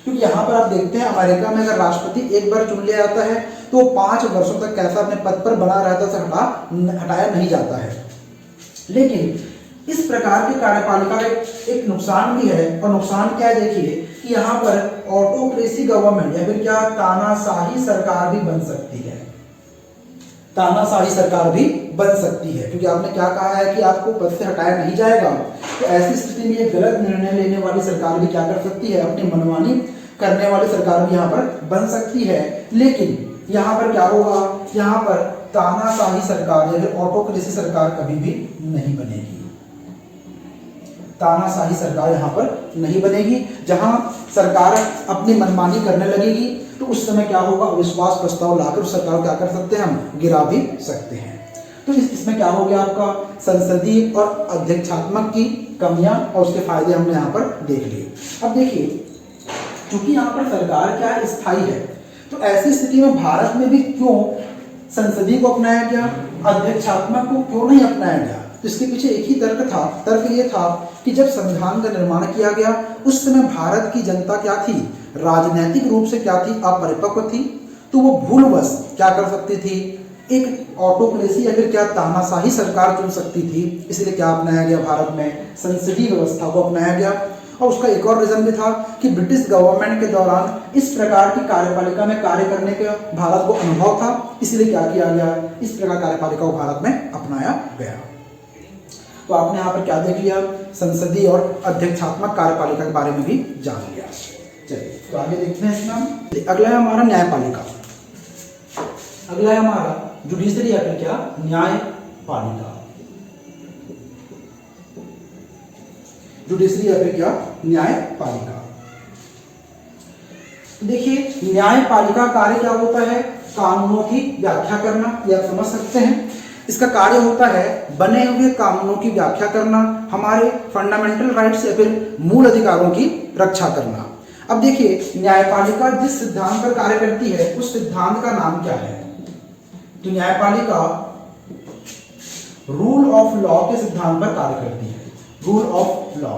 क्योंकि यहाँ पर आप देखते हैं अमेरिका में अगर राष्ट्रपति एक बार चुन लिया जाता है तो 5 वर्षों तक कैसा अपने पद पर बना रहता है, हटाया नहीं जाता है। लेकिन इस प्रकार की कार्यपालिका का एक नुकसान भी है, और नुकसान क्या है देखिए कि यहाँ पर ऑटोक्रेसी गवर्नमेंट या फिर क्या तानाशाही सरकार भी बन सकती है, तानाशाही सरकार भी बन सकती है। क्योंकि आपने क्या कहा है कि आपको पद से हटाया नहीं जाएगा, तो ऐसी स्थिति में ये गलत निर्णय लेने वाली सरकार भी क्या कर सकती है, अपनी मनमानी करने वाली सरकार भी यहाँ पर बन सकती है। लेकिन यहाँ पर क्या होगा, यहाँ पर तानाशाही सरकार या फिर ऑटोक्रेसी सरकार कभी भी नहीं बनेगी। तानाशाही सरकार यहाँ पर नहीं बनेगी। जहाँ सरकार अपनी मनमानी करने लगेगी तो उस समय क्या होगा, अविश्वास प्रस्ताव लाकर उस सरकार को क्या कर सकते हैं, हम गिरा भी सकते हैं। तो इसमें क्या हो गया आपका, संसदीय और अध्यक्षात्मक की कमियां और उसके फायदे हमने यहाँ पर देख लिए। अब देखिए, क्योंकि यहाँ पर सरकार क्या है, स्थायी है, तो ऐसी स्थिति में भारत में भी क्यों संसदीय को अपनाया गया, अध्यक्षात्मक को क्यों नहीं अपनाया गया? तो इसके पीछे एक ही तर्क था। तर्क ये था कि जब संविधान का निर्माण किया गया उस समय भारत की जनता क्या थी, राजनीतिक रूप से क्या थी, अपरिपक्व थी। तो वो भूलवश क्या कर सकती थी, एक ऑटोक्रेसी या फिर क्या तानाशाही सरकार चुन सकती थी। इसलिए क्या अपनाया गया, भारत में संसदीय व्यवस्था को अपनाया गया। और उसका एक और रीजन भी था कि ब्रिटिश गवर्नमेंट के दौरान इस प्रकार की कार्यपालिका में कार्य करने का भारत को अनुभव था, इसलिए क्या किया गया, इस प्रकार कार्यपालिका को भारत में अपनाया गया। तो आपने यहाँ पर क्या देख लिया, संसदीय और अध्यक्षात्मक कार्यपालिका के बारे में भी जान लिया। चलिए तो आगे देखते हैं इसमें हम। अगला है हमारा न्यायपालिका। अगला है हमारा जुडिशरी या फिर क्या, न्यायपालिका। जुडिशरी या फिर क्या, न्यायपालिका। तो देखिए, न्यायपालिका कार्य क्या होता है, कानूनों की व्याख्या करना, यह आप समझ सकते हैं। इसका कार्य होता है बने हुए कानूनों की व्याख्या करना, हमारे फंडामेंटल राइट्स या फिर मूल अधिकारों की रक्षा करना। अब देखिए, न्यायपालिका जिस सिद्धांत पर कार्य करती है उस सिद्धांत का नाम क्या है? तो न्यायपालिका रूल ऑफ लॉ के सिद्धांत पर कार्य करती है। रूल ऑफ लॉ,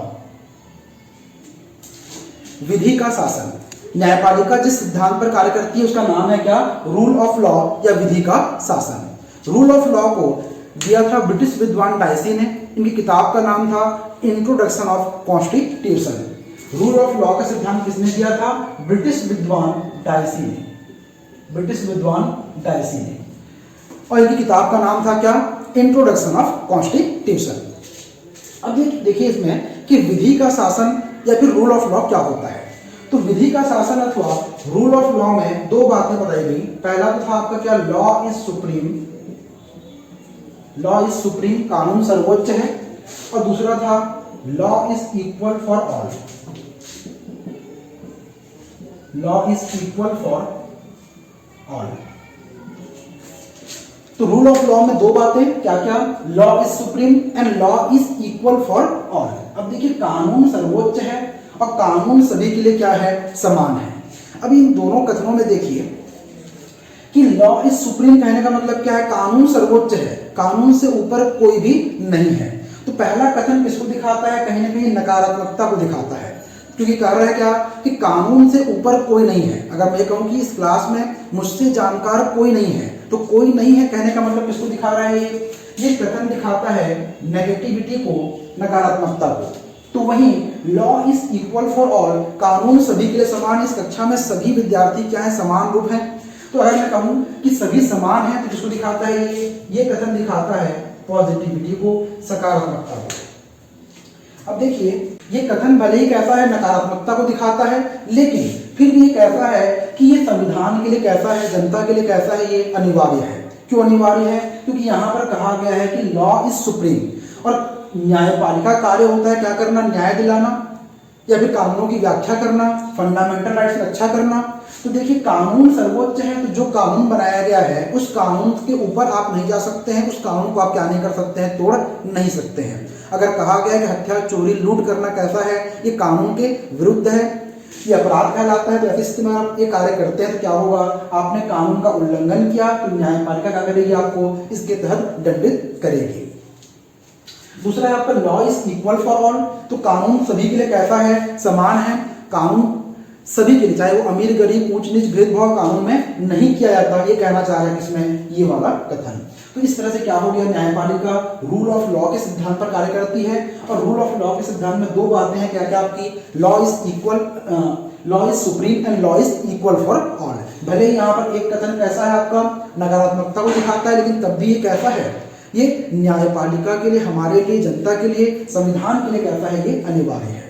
विधि का शासन। न्यायपालिका जिस सिद्धांत पर कार्य करती है उसका नाम है क्या, रूल ऑफ लॉ या विधि का शासन। रूल ऑफ लॉ को दिया था ब्रिटिश विद्वान डायसी ने। इनकी किताब का नाम था introduction of constitution. Rule of law का सिद्धांत किसने दिया था, ब्रिटिश विद्वान डायसी ने। ब्रिटिश विद्वान डायसी ने, और इनकी किताब का नाम था क्या, इंट्रोडक्शन ऑफ कॉन्स्टिट्यूशन। अब देखिए इसमें कि विधि का शासन या फिर रूल ऑफ लॉ क्या होता है। तो विधि का शासन अथवा रूल ऑफ लॉ में दो बातें बताई गई। पहला तो था आपका क्या, law is supreme. Law is supreme, कानून सर्वोच्च है। और दूसरा था law is equal for all. Law is equal for all. तो रूल ऑफ लॉ में दो बातें क्या क्या, law is supreme and law is equal for all. अब देखिए, कानून सर्वोच्च है और कानून सभी के लिए क्या है, समान है। अब इन दोनों कथनों में देखिए कि लॉ इज सुप्रीम कहने का मतलब क्या है, कानून सर्वोच्च है, कानून से ऊपर कोई भी नहीं है। तो पहला कथन किसको दिखाता है, कहीं ना कहीं नकारात्मकता को दिखाता है, क्योंकि कह रहा है क्या कि कानून से ऊपर कोई नहीं है। अगर मैं कहूं कि इस क्लास में मुझसे जानकार कोई नहीं है, तो कोई नहीं है कहने का मतलब किसको दिखा रहा है, ये कथन दिखाता है नेगेटिविटी को, नकारात्मकता को। तो वहीं law is equal for all, कानून सभी के लिए समान। इस कक्षा में सभी विद्यार्थी क्या है, समान रूप है। तो अगर मैं कहूं कि सभी समान हैं तो किसको दिखाता है, ये कथन दिखाता है पॉजिटिविटी को, सकारात्मकता को। अब देखिए, ये कथन भले ही कहता है नकारात्मकता को दिखाता है, लेकिन फिर भी ये कहता है कि ये संविधान के लिए कैसा है, जनता के लिए कैसा है, ये अनिवार्य है। क्यों अनिवार्य है, क्योंकि यहाँ पर कहा गया है कि लॉ इज सुप्रीम और न्यायपालिका कार्य होता है क्या करना, न्याय दिलाना या फिर कानूनों की व्याख्या करना, फंडामेंटल राइट्स की रक्षा करना। तो देखिए, कानून सर्वोच्च है, तो जो कानून बनाया गया है उस कानून के ऊपर आप नहीं जा सकते हैं, उस कानून को आप क्या नहीं कर सकते हैं, तोड़ नहीं सकते हैं। अगर कहा गया है कि हत्या, चोरी, लूट करना कैसा है, ये कानून के विरुद्ध है, ये अपराध कहलाता है, तो ऐसी स्थिति में आप ये कार्य करते हैं तो क्या होगा, आपने कानून का उल्लंघन किया, तो न्यायपालिका क्या करेगी, आपको इसके तहत दंडित करेगी। दूसरा है आपका law is equal for all, तो कानून सभी के लिए कैसा है, समान है। कानून सभी के लिए, चाहे वो अमीर गरीब ऊंच नीच भेदभाव कानून में नहीं किया जाता, ये कहना चाह रहे हैं इसमें ये वाला कथन। तो इस तरह से क्या हो गया, न्यायपालिका रूल ऑफ लॉ के सिद्धांत पर कार्य करती है। और रूल ऑफ लॉ के सिद्धांत में दो बातें हैं, क्या क्या आपकी, law is equal, law is supreme and law is equal for all. भले ही यहाँ पर एक कथन कैसा है आपका, नकारात्मकता को दिखाता है, लेकिन तब भी ये कैसा है, ये न्यायपालिका के लिए, हमारे लिए, जनता के लिए, संविधान के लिए कैसा है, ये अनिवार्य है।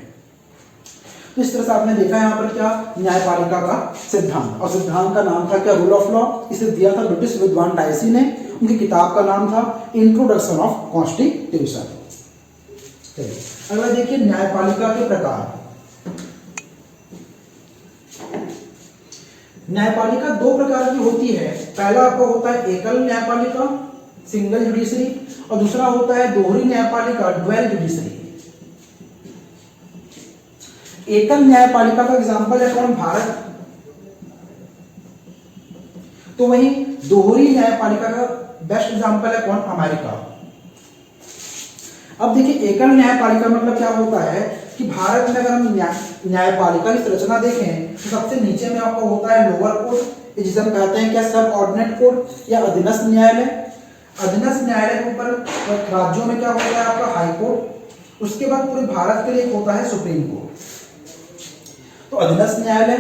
तो इस तरह से आपने देखा यहाँ पर क्या, न्यायपालिका का सिद्धांत, और सिद्धांत का नाम था क्या, रूल ऑफ लॉ। इसे दिया था ब्रिटिश विद्वान डायसी ने। उनकी किताब का नाम था इंट्रोडक्शन ऑफ कॉन्स्टिट्यूशन। अगला देखिए न्यायपालिका के प्रकार। न्यायपालिका दो प्रकार की होती है। पहला आपका होता है एकल न्यायपालिका, सिंगल जुडिशरी, और दूसरा होता है दोहरी न्यायपालिका, ड्वेल जुडिशरी। एकल न्यायपालिका का एग्जांपल है कौन? भारत। तो वही दोहरी न्यायपालिका का बेस्ट एग्जांपल है कौन? अमेरिका। अब देखिए एकल न्यायपालिका मतलब क्या होता है कि भारत में अगर हम न्यायपालिका की संरचना देखें तो सबसे नीचे में आपको होता है लोअर कोर्ट, जिसे हम कहते हैं क्या? सब ऑर्डिनेट कोर्ट या अधीनस्थ न्यायालय। अधीनस्थ न्यायालय के ऊपर राज्यों में क्या होता है आपका? High court. उसके बाद पूरे भारत के लिए होता है सुप्रीम कोर्ट। तो अधीनस्थ न्यायालय,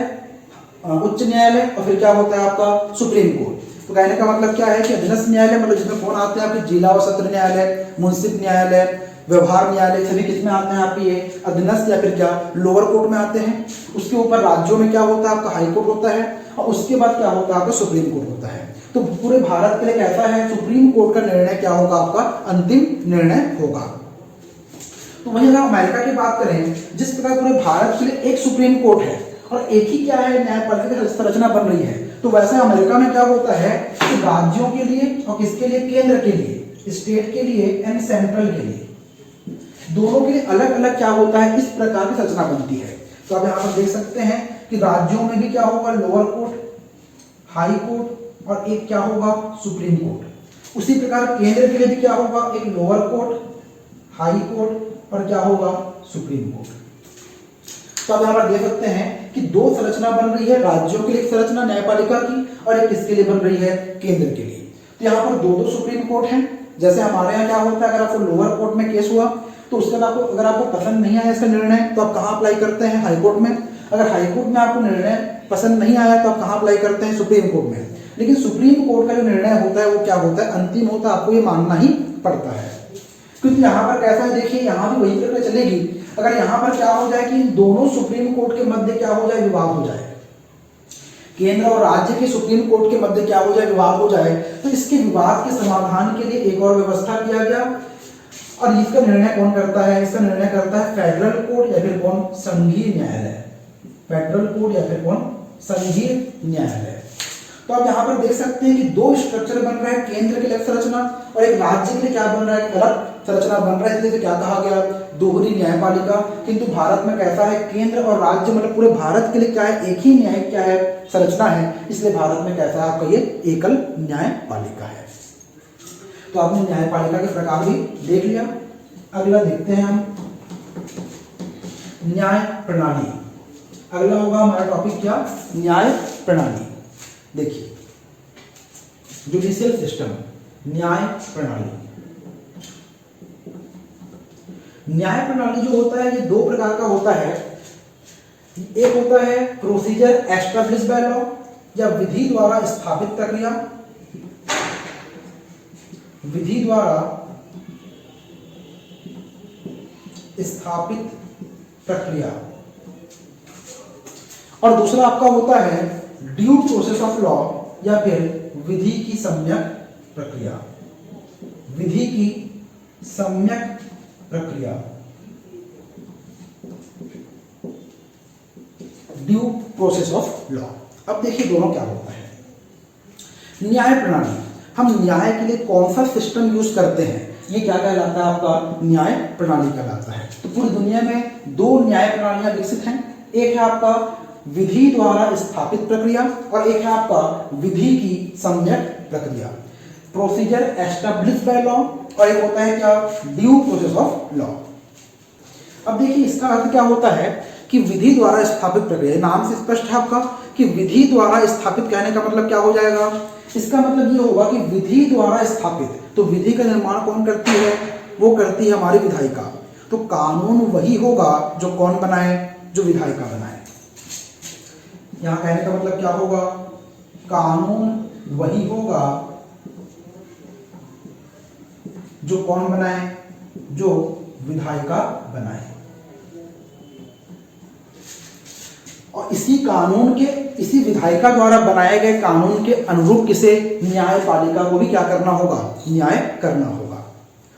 उच्च न्यायालय, और फिर क्या होता है आपका? Supreme court. तो कहने का मतलब क्या है कि अधीनस्थ न्यायालय मतलब जिसमें कौन आते हैं? आपके जिला और सत्र न्यायालय, मुंसिफ न्यायालय, व्यवहार न्यायालय, सभी किसमें आते हैं? आपके ये अधीनस्थ या फिर क्या लोअर कोर्ट में आते हैं। उसके ऊपर राज्यों में क्या होता है? आपका हाई कोर्ट होता है, और उसके बाद क्या होता है? आपका सुप्रीम कोर्ट होता है। तो पूरे भारत के लिए कैसा है? सुप्रीम कोर्ट का निर्णय क्या होगा? आपका अंतिम निर्णय होगा। तो वहीं अगर अमेरिका की बात करें, जिस प्रकार पूरे भारत के लिए एक सुप्रीम कोर्ट है और एक ही क्या है? न्यायपालिका की संरचना बन रही है, तो वैसे अमेरिका में क्या होता है कि राज्यों के लिए और किसके लिए? केंद्र के लिए, स्टेट के लिए एंड सेंट्रल के लिए, दोनों के लिए अलग अलग क्या होता है? इस प्रकार की संरचना बनती है। तो आप यहाँ पर देख सकते हैं कि राज्यों में भी क्या होगा? लोअर कोर्ट, हाई कोर्ट, और एक क्या होगा? Supreme court. उसी प्रकार केंद्र के लिए भी क्या होगा? एक लोअर कोर्ट, हाई कोर्ट, और क्या होगा? Supreme court. तो आप यहाँ पर देख सकते हैं कि दो संरचना बन रही है, राज्यों के लिए एक संरचना न्यायपालिका की, और एक किसके लिए बन रही है? केंद्र के लिए। तो यहाँ पर दो दो सुप्रीम कोर्ट हैं। जैसे हमारे यहाँ क्या होता है, अगर आपको लोअर कोर्ट में केस हुआ तो उसके बाद आपको अगर आपको पसंद नहीं आया इसका निर्णय, तो आप कहाँ अप्लाई करते हैं? हाई कोर्ट में। अगर हाई कोर्ट में आपको निर्णय पसंद नहीं आया तो आप कहाँ अप्लाई करते हैं? सुप्रीम कोर्ट में। लेकिन सुप्रीम कोर्ट का जो निर्णय होता है वो क्या होता है? अंतिम होता है, आपको ये मानना ही पड़ता है। क्योंकि यहाँ पर कैसा है, देखिए यहाँ भी वही प्रक्रिया चलेगी। अगर यहाँ पर क्या हो जाए कि दोनों सुप्रीम कोर्ट के मध्य क्या हो जाए? विवाद हो जाए, केंद्र और राज्य के सुप्रीम कोर्ट के मध्य क्या हो जाए? विवाद हो जाए, तो इसके विवाद के समाधान के लिए एक और व्यवस्था किया गया। और इसका निर्णय कौन करता है? इसका निर्णय करता है फेडरल कोर्ट या फिर कौन? संघीय न्यायालय। फेडरल कोर्ट या फिर कौन? संघीय न्यायालय। तो आप यहाँ पर देख सकते हैं कि दो स्ट्रक्चर बन रहा है, केंद्र के लिए संरचना और एक राज्य के लिए क्या बन रहा है? अलग संरचना बन रहा है। इसलिए क्या कहा गया? दोहरी न्यायपालिका। किंतु भारत में कैसा है? केंद्र और राज्य मतलब पूरे भारत के लिए क्या है? एक ही न्याय क्या है? संरचना है। इसलिए भारत में कैसा है? आपका ये एकल न्यायपालिका है। तो आपने न्यायपालिका के प्रकार भी देख लिया। अगला देखते हैं हम न्याय प्रणाली। अगला होगा हमारा टॉपिक क्या? न्याय प्रणाली। देखिए जुडिशियल सिस्टम, न्याय प्रणाली। न्याय प्रणाली जो होता है ये दो प्रकार का होता है। एक होता है प्रोसीजर एस्टैब्लिश बाय लॉ या विधि द्वारा स्थापित प्रक्रिया, विधि द्वारा स्थापित प्रक्रिया, और दूसरा आपका होता है ड्यू प्रोसेस ऑफ लॉ या फिर विधि की सम्यक प्रक्रिया, विधि की सम्यक प्रक्रिया, ड्यू प्रोसेस ऑफ लॉ। अब देखिए दोनों क्या होता है। न्याय प्रणाली, हम न्याय के लिए कौन सा सिस्टम यूज करते हैं, ये क्या कहलाता है? आपका न्याय प्रणाली कहलाता है। तो पूरी दुनिया में दो न्याय प्रणालियां विकसित हैं। एक है आपका विधि द्वारा स्थापित प्रक्रिया और एक है आपका विधि की सम्यक प्रक्रिया, प्रोसीजर एस्टैब्लिश बाय लॉ, और एक होता है क्या? Due process of law. अब देखिए इसका अर्थ क्या होता है कि विधि द्वारा स्थापित प्रक्रिया, नाम से स्पष्ट है आपका कि विधि द्वारा स्थापित कहने का मतलब क्या हो जाएगा? इसका मतलब ये होगा कि विधि द्वारा स्थापित, तो विधि का निर्माण कौन करती है? वो करती है हमारी विधायिका। तो कानून वही होगा जो कौन बनाए? जो विधायिका बनाए। यहां कहने का मतलब क्या होगा? कानून वही होगा जो कौन बनाए? जो विधायिका बनाए। और इसी कानून के, इसी विधायिका द्वारा बनाए गए कानून के अनुरूप किसे? न्यायपालिका को भी क्या करना होगा? न्याय करना होगा।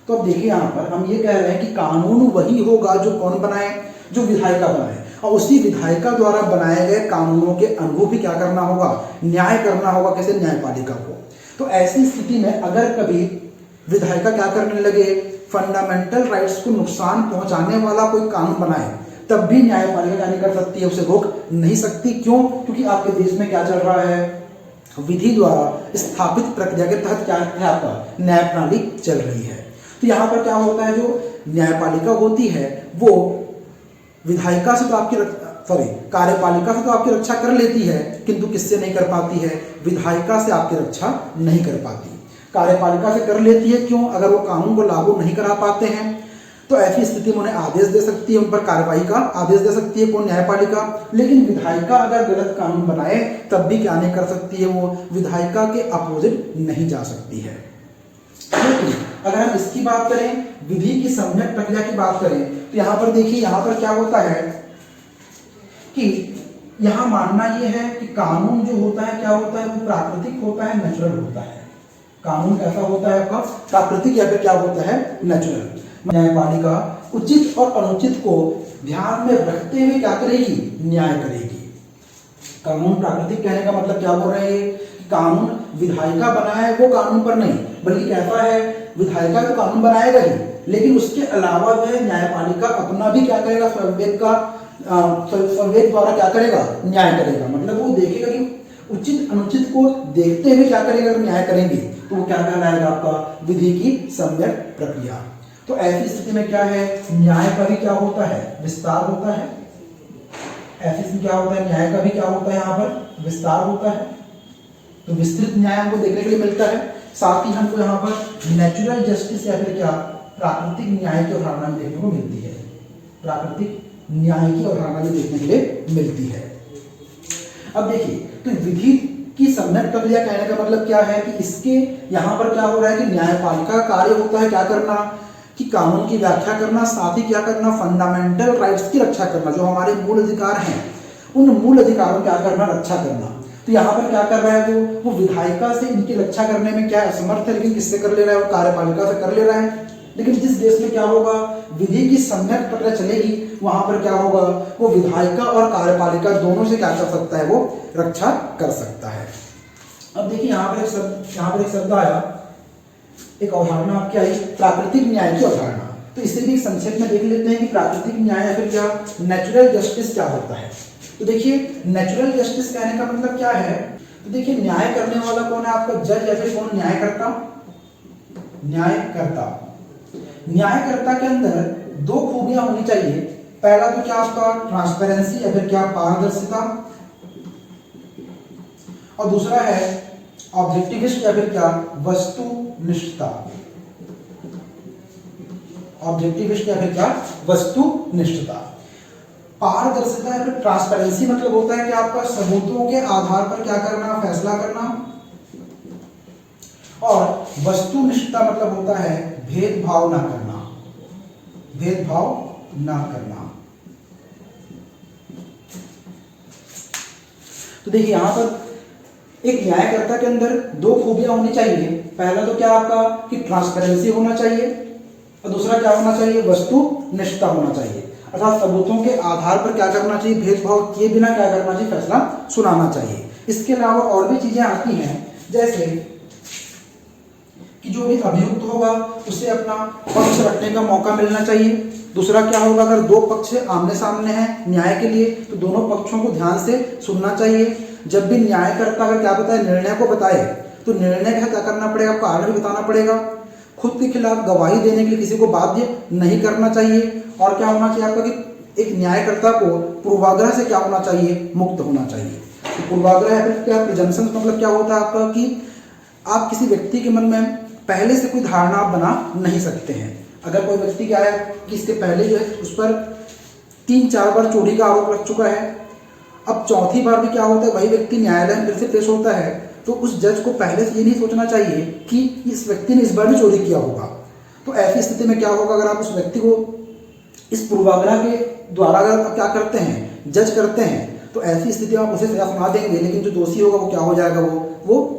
तो अब देखिए यहाँ पर हम ये कह रहे हैं कि कानून वही होगा जो कौन बनाए, जो विधायिका बनाए, और उसी विधायिका द्वारा बनाए गए कानूनों के अनुरूप ही क्या करना होगा, न्याय करना होगा, कैसे, न्यायपालिका को। तो ऐसी स्थिति में अगर कभी विधायिका क्या करने लगे, फंडामेंटल राइट्स को नुकसान पहुंचाने वाला कोई कानून बनाए, तब भी न्यायपालिका क्या नहीं कर सकती है, उसे रोक नहीं सकती। क्यों? क्योंकि आपके देश में क्या चल रहा है, विधि द्वारा स्थापित प्रक्रिया के तहत क्या है, आपका न्याय प्रणाली चल रही है। तो यहाँ पर क्या होता है, जो न्यायपालिका होती है वो विधायिका से तो आपकी कार्यपालिका से तो आपकी रक्षा कर लेती है, किंतु किससे नहीं कर पाती है, विधायिका से आपकी रक्षा नहीं कर पाती। कार्यपालिका से कर लेती है, क्यों? अगर वो कानून को लागू नहीं करा पाते हैं तो ऐसी स्थिति में उन्हें आदेश दे सकती है, उन पर कार्रवाई का आदेश दे सकती है कौन, न्यायपालिका। लेकिन विधायिका अगर गलत कानून बनाए तब भी क्या नहीं कर सकती है, वो विधायिका के अपोजिट नहीं जा सकती है। लेकिन अगर हम इसकी बात करें, विधि की सम्यक प्रक्रिया की बात करें, तो यहाँ पर देखिए, यहाँ पर क्या होता है कि यहाँ मानना यह है कि कानून जो होता है क्या होता है, वो प्राकृतिक होता है, नेचुरल होता है। कानून कैसा होता है आपका, प्राकृतिक या फिर क्या होता है, नेचुरल। न्यायपालिका उचित और अनुचित को ध्यान में रखते हुए क्या करेगी, न्याय करेगी। कानून प्राकृतिक कहने का मतलब क्या बोल रहे हैं, कानून विधायिका बनाए वो कानून पर नहीं, बल्कि कैसा है, विधायिका तो कानून बनाएगा ही, लेकिन उसके अलावा वह न्यायपालिका अपना भी क्या करेगा, स्वविवेक द्वारा क्या करेगा, न्याय करेगा। मतलब वो देखेगा कि उचित अनुचित को देखते हुए क्या करेगा, अगर न्याय करेंगे तो वो क्या कहलाएगा, आपका विधि की सम्यक प्रक्रिया। तो ऐसी स्थिति में क्या है, न्याय का भी क्या होता है, विस्तार होता है। ऐसी स्थिति क्या होता है, न्याय का भी क्या होता है, यहाँ पर विस्तार होता है। तो विस्तृत न्याय हमको देखने के लिए मिलता है। साथ ही हमको यहाँ पर नेचुरल जस्टिस या फिर क्या, प्राकृतिक न्याय की अवधारणा देखने को मिलती है। प्राकृतिक न्याय की अवधारणा भी देखने के लिए मिलती है। अब देखिए, तो विधि की सम्यक प्रक्रिया कहने का मतलब क्या है कि इसके यहाँ पर क्या हो रहा है कि न्यायपालिका का कार्य होता है क्या करना, कि कानून की व्याख्या करना, साथ ही क्या करना, फंडामेंटल राइट्स की रक्षा करना, जो हमारे मूल अधिकार हैं उन मूल अधिकारों क्या करना, रक्षा करना। तो यहाँ पर क्या कर रहा है, वो विधायिका से इनकी रक्षा करने में क्या असमर्थ है, लेकिन किससे कर ले रहा है, वो कार्यपालिका से कर ले रहा है। लेकिन जिस देश में क्या होगा, विधि की सम्यक प्रक्रिया चलेगी, वहां पर क्या होगा, वो विधायिका और कार्यपालिका दोनों से क्या कर सकता है, वो रक्षा कर सकता है। अब देखिए यहाँ पर एक शब्द आया, एक अवधारणा आपकी आई, प्राकृतिक न्याय की अवधारणा। तो इसे भी संक्षेप में देख लेते हैं कि प्राकृतिक न्याय या फिर क्या, नेचुरल जस्टिस क्या होता है। तो देखिए, नेचुरल जस्टिस कहने का मतलब क्या है, तो देखिए न्याय करने वाला कौन है, आपका जज या फिर कौन, न्यायकर्ता। न्यायकर्ता, न्यायकर्ता के अंदर दो खूबियां होनी चाहिए। पहला तो क्या आपका ट्रांसपेरेंसी या फिर क्या, पारदर्शिता, और दूसरा है ऑब्जेक्टिविस्ट या फिर क्या, वस्तुनिष्ठता। ऑब्जेक्टिविस्ट या फिर क्या, वस्तुनिष्ठता। पारदर्शिता या फिर ट्रांसपेरेंसी मतलब होता है कि आपका सबूतों के आधार पर क्या करना, फैसला करना। और वस्तुनिष्ठता मतलब होता है भेदभाव ना करना, भेदभाव ना करना। तो देखिए यहां पर एक न्यायकर्ता के अंदर दो खूबियां होनी चाहिए। पहला तो क्या आपका कि ट्रांसपेरेंसी होना चाहिए, और दूसरा क्या होना चाहिए, वस्तुनिष्ठता होना चाहिए। अर्थात सबूतों के आधार पर क्या करना चाहिए, भेदभाव किए बिना क्या करना चाहिए, फैसला सुनाना चाहिए। इसके अलावा और भी चीजें आती हैं, जैसे कि जो भी अभियुक्त होगा उसे अपना पक्ष रखने का मौका मिलना चाहिए। दूसरा क्या होगा, अगर दो पक्ष आमने सामने हैं न्याय के लिए तो दोनों पक्षों को ध्यान से सुनना चाहिए। जब भी न्यायकर्ता अगर क्या बताए, निर्णय को बताए, तो निर्णय का क्या करना पड़ेगा, कारण भी बताना पड़ेगा। खुद के खिलाफ गवाही देने के लिए किसी को बाध्य नहीं करना चाहिए। और क्या होना चाहिए आपका कि एक न्यायकर्ता को पूर्वाग्रह से क्या होना चाहिए, मुक्त होना चाहिए। तो पूर्वाग्रह है फिर क्या, प्रिजम्पशन मतलब क्या होता है आपका कि आप किसी व्यक्ति के मन में पहले से कोई धारणा आप बना नहीं सकते हैं। अगर कोई व्यक्ति क्या है कि इसके पहले जो है उस पर 3-4 बार चोरी का आरोप लग चुका है, अब चौथी बार भी क्या होता है, वही व्यक्ति न्यायालय में फिर से पेश होता है, तो उस जज को पहले से ये नहीं सोचना चाहिए कि इस व्यक्ति ने इस बार भी चोरी किया होगा। तो ऐसी स्थिति में क्या होगा, अगर आप उस व्यक्ति को इस पूर्वाग्रह के द्वारा अगर आप क्या करते हैं, जज करते हैं, तो ऐसी स्थिति में आप उसे सजा सुना देंगे, लेकिन जो दोषी होगा वो क्या हो जाएगा, वो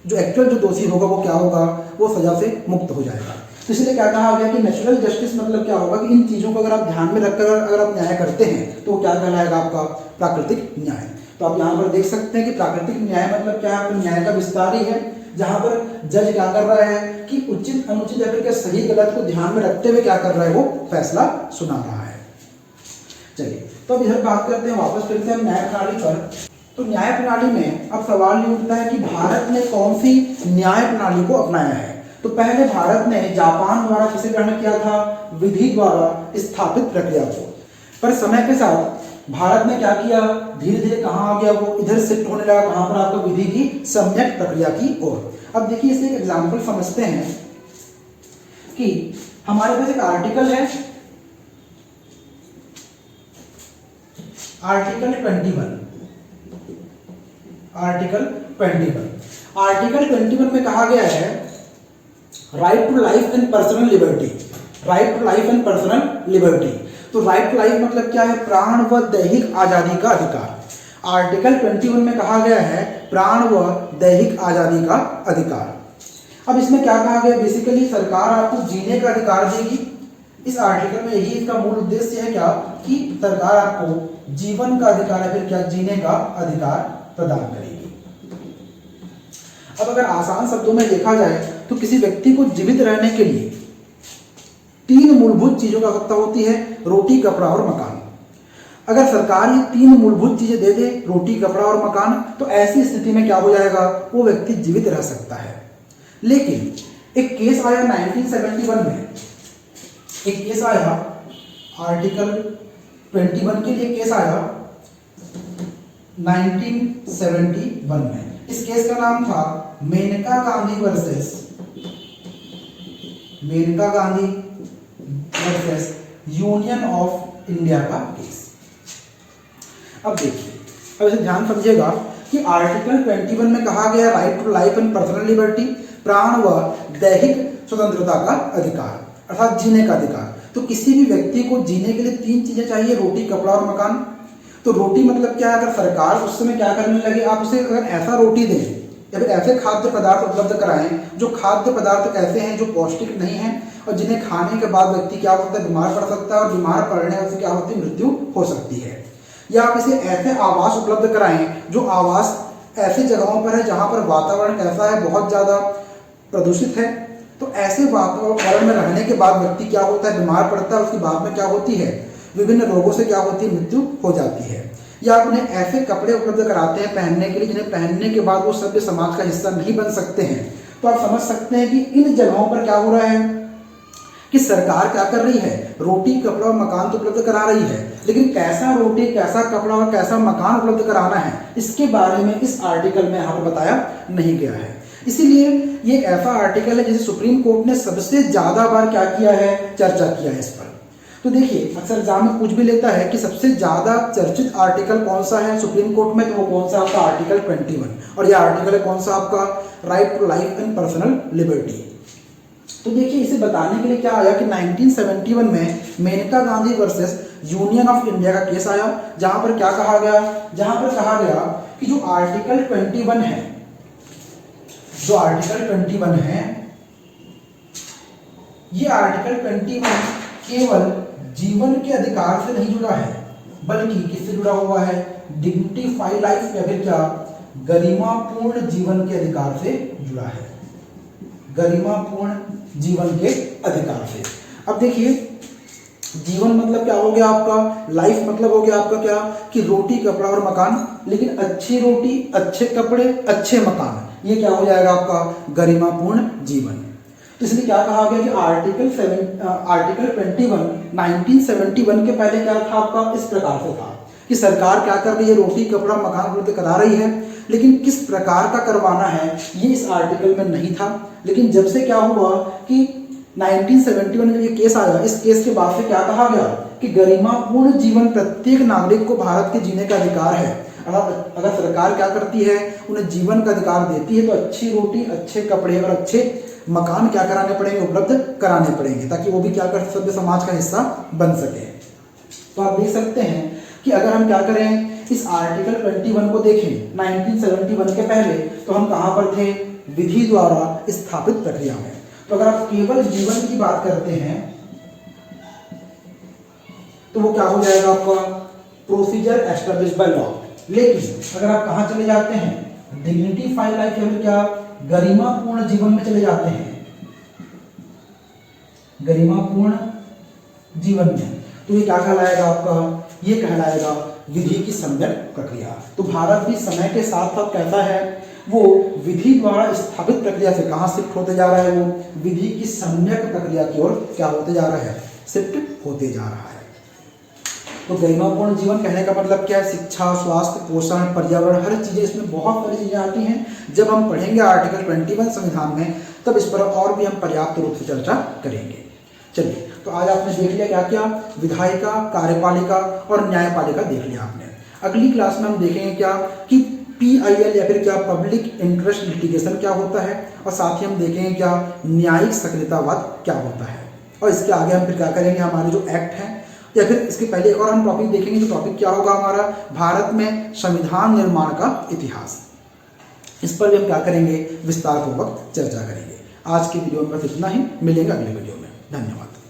जो एक्चुअल जो दोषी होगा वो क्या होगा, वो सजा से मुक्त हो जाएगा। तो इसलिए क्या कहा गया कि नेचुरल जस्टिस मतलब क्या होगा कि इन चीज़ों को अगर आप ध्यान में रखकर अगर आप न्याय करते हैं तो वो क्या कहलाएगा आपका प्राकृतिक न्याय। तो आप यहाँ पर देख सकते हैं कि प्राकृतिक न्याय मतलब क्या है, न्याय का विस्तार ही है, जहाँ पर जज क्या कर रहा है कि उचित अनुचित या फिर सही गलत को ध्यान में रखते हुए क्या कर रहा है, वो फैसला सुना रहा है। चलिए तो अब इधर बात करते हैं, वापस फिर से हम न्याय प्रणाली पर। तो न्याय प्रणाली में अब सवाल ये उठता है कि भारत ने कौन सी न्याय प्रणाली को अपनाया है। तो पहले भारत ने जापान द्वारा किसे ग्रहण किया था, विधि द्वारा स्थापित प्रक्रिया को। पर समय के साथ भारत ने क्या किया, धीरे धीरे कहाँ आ गया, वो इधर शिफ्ट होने लगा, कहाँ पर आपको विधि की सम्यक प्रक्रिया की ओर। अब देखिए इसे एक एग्जाम्पल समझते हैं कि हमारे पास एक आर्टिकल है, आर्टिकल 21। आर्टिकल 21 में कहा गया है right to life and personal liberty. Right to life and personal liberty, तो राइट टू लाइफ मतलब क्या है, प्राण व दैहिक आजादी का अधिकार। आर्टिकल 21 में कहा गया है प्राण व दैहिक आजादी का अधिकार। अब इसमें क्या कहा गया, बेसिकली सरकार आपको जीने का अधिकार देगी। इस आर्टिकल में यही इसका मूल उद्देश्य है क्या, कि सरकार आपको जीवन का अधिकार है, फिर क्या, जीने का अधिकार प्रदान करेगी। अब अगर आसान शब्दों में देखा जाए तो किसी व्यक्ति को जीवित रहने के लिए 3 मूलभूत चीजों की आवश्यकता होती है, रोटी, कपड़ा और मकान। अगर सरकार ये 3 मूलभूत चीजें दे दे, रोटी, कपड़ा और मकान, तो ऐसी स्थिति में क्या हो जाएगा, वो व्यक्ति जीवित रह सकता है। लेकिन एक केस आया 1971 में, एक केस आया आर्टिकल 21 के लिए केस आया 1971 में। इस केस का नाम था Maneka Gandhi versus union of India का केस। अब देखिए, अब इसे ध्यान समझिएगा कि आर्टिकल 21 में कहा गया right to life and personal liberty, प्राण व दैहिक स्वतंत्रता का अधिकार, अर्थात जीने का अधिकार। तो किसी भी व्यक्ति को जीने के लिए 3 चीजें चाहिए, रोटी, कपड़ा और मकान। तो रोटी मतलब क्या है, अगर सरकार उस समय क्या करने लगे, आप उसे अगर ऐसा रोटी दें या फिर ऐसे खाद्य पदार्थ उपलब्ध कराएं जो खाद्य पदार्थ ऐसे हैं जो पौष्टिक नहीं हैं और जिन्हें खाने के बाद व्यक्ति क्या होता है, बीमार पड़ सकता है, और बीमार पड़ने से क्या होती है, मृत्यु हो सकती है। या आप इसे ऐसे आवास उपलब्ध कराएं जो आवास ऐसी जगहों पर है जहां पर वातावरण कैसा है, बहुत ज़्यादा प्रदूषित है। तो ऐसे वातावरण में रहने के बाद व्यक्ति क्या होता है, बीमार पड़ता है, उसकी बाद में क्या होती है, विभिन्न रोगों से क्या होती है, मृत्यु हो जाती है। या आप उन्हें ऐसे कपड़े उपलब्ध कराते हैं पहनने के लिए जिन्हें पहनने के बाद वो सभ्य समाज का हिस्सा नहीं बन सकते हैं। तो आप समझ सकते हैं कि इन जगहों पर क्या हो रहा है कि सरकार क्या कर रही है, रोटी, कपड़ा और मकान तो उपलब्ध करा रही है, लेकिन कैसा रोटी, कैसा कपड़ा और कैसा मकान उपलब्ध कराना है, इसके बारे में इस आर्टिकल में यहाँ पर बताया नहीं गया है। इसीलिए ये ऐसा आर्टिकल है जिसे सुप्रीम कोर्ट ने सबसे ज्यादा बार क्या किया है, चर्चा किया है इस पर। तो देखिए अक्सर एग्जाम में पूछ भी लेता है कि सबसे ज्यादा चर्चित आर्टिकल कौन सा है सुप्रीम कोर्ट में, तो वो कौन सा आपका आर्टिकल 21, और ये आर्टिकल है कौन सा आपका, right to life and personal liberty. तो देखिए इसे बताने के लिए क्या आया कि 1971 में Maneka Gandhi versus union of India का केस आया, जहां पर क्या कहा गया, जहां पर कहा गया कि जो आर्टिकल 21 है, जो आर्टिकल 21 है, ये आर्टिकल 21 केवल जीवन के अधिकार से नहीं जुड़ा है, बल्कि किससे जुड़ा हुआ है, डिग्निफाइड लाइफ या फिर क्या, गरिमापूर्ण जीवन के अधिकार से जुड़ा है, गरिमापूर्ण जीवन के अधिकार से। अब देखिए जीवन मतलब क्या हो गया आपका, लाइफ मतलब हो गया आपका क्या, कि रोटी, कपड़ा और मकान, लेकिन अच्छी रोटी, अच्छे कपड़े, अच्छे मकान, ये क्या हो जाएगा आपका, गरिमापूर्ण जीवन। तो इसलिए क्या कहा गया कि आर्टिकल 21 1971 के पहले क्या था आपका, इस प्रकार से था कि सरकार क्या कर रही है, रोटी, कपड़ा, मकान उपलब्ध करा रही है, लेकिन किस प्रकार का करवाना है ये इस आर्टिकल में नहीं था। लेकिन जब से क्या हुआ कि 1971 में ये केस आया, इस केस के बाद से क्या कहा गया कि गरिमापूर्ण जीवन प्रत्येक नागरिक को भारत के जीने का अधिकार है। अगर सरकार क्या करती है, उन्हें जीवन का अधिकार देती है, तो अच्छी रोटी, अच्छे कपड़े और अच्छे मकान क्या कराने पड़ेंगे, उपलब्ध कराने पड़ेंगे, ताकि वो भी क्या कर सभ्य समाज का हिस्सा बन सके। तो आप देख सकते हैं कि अगर हम क्या करें, इस आर्टिकल 21 को देखें 1971 के पहले, तो हम कहाँ पर थे, विधि द्वारा स्थापित प्रक्रिया में। तो अगर आप केवल जीवन की बात करते हैं तो वो क्या हो जाएगा आपका प्रोसीजर एस्टेब्लिश बाय लॉ। लेकिन अगर आप कहां चले जाते हैं डिग्निटीफाइड लाइफ या फिर क्या गरिमापूर्ण जीवन में चले जाते हैं, गरिमापूर्ण जीवन में, तो ये क्या कहलाएगा आपका, ये कहलाएगा विधि की सम्यक प्रक्रिया। तो भारत भी समय के साथ साथ कहता है वो विधि द्वारा स्थापित प्रक्रिया से कहां शिफ्ट होते जा रहा है, वो विधि की सम्यक प्रक्रिया की ओर क्या होते जा रहा है, शिफ्ट होते जा रहा है। तो गरिमापूर्ण जीवन कहने का मतलब क्या है, शिक्षा, स्वास्थ्य, पोषण, पर्यावरण, हर चीजें, इसमें बहुत सारी चीजें आती हैं। जब हम पढ़ेंगे आर्टिकल 21 संविधान में तब इस पर और भी हम पर्याप्त रूप से चर्चा करेंगे। चलिए, तो आज आपने देख लिया क्या क्या, विधायिका, कार्यपालिका और न्यायपालिका देख लिया आपने। अगली क्लास में हम देखेंगे क्या कि PIL या फिर क्या पब्लिक इंटरेस्ट लिटिगेशन क्या होता है, और साथ ही हम देखेंगे क्या न्यायिक सक्रियतावाद क्या होता है। और इसके आगे हम फिर क्या करेंगे, हमारे जो एक्ट हैं, या फिर इसके पहले एक और हम टॉपिक देखेंगे। जो टॉपिक क्या होगा हमारा, भारत में संविधान निर्माण का इतिहास। इस पर भी हम क्या करेंगे, विस्तार पूर्वक चर्चा करेंगे। आज की वीडियो में बस इतना ही, मिलेंगे अगले वीडियो में। धन्यवाद।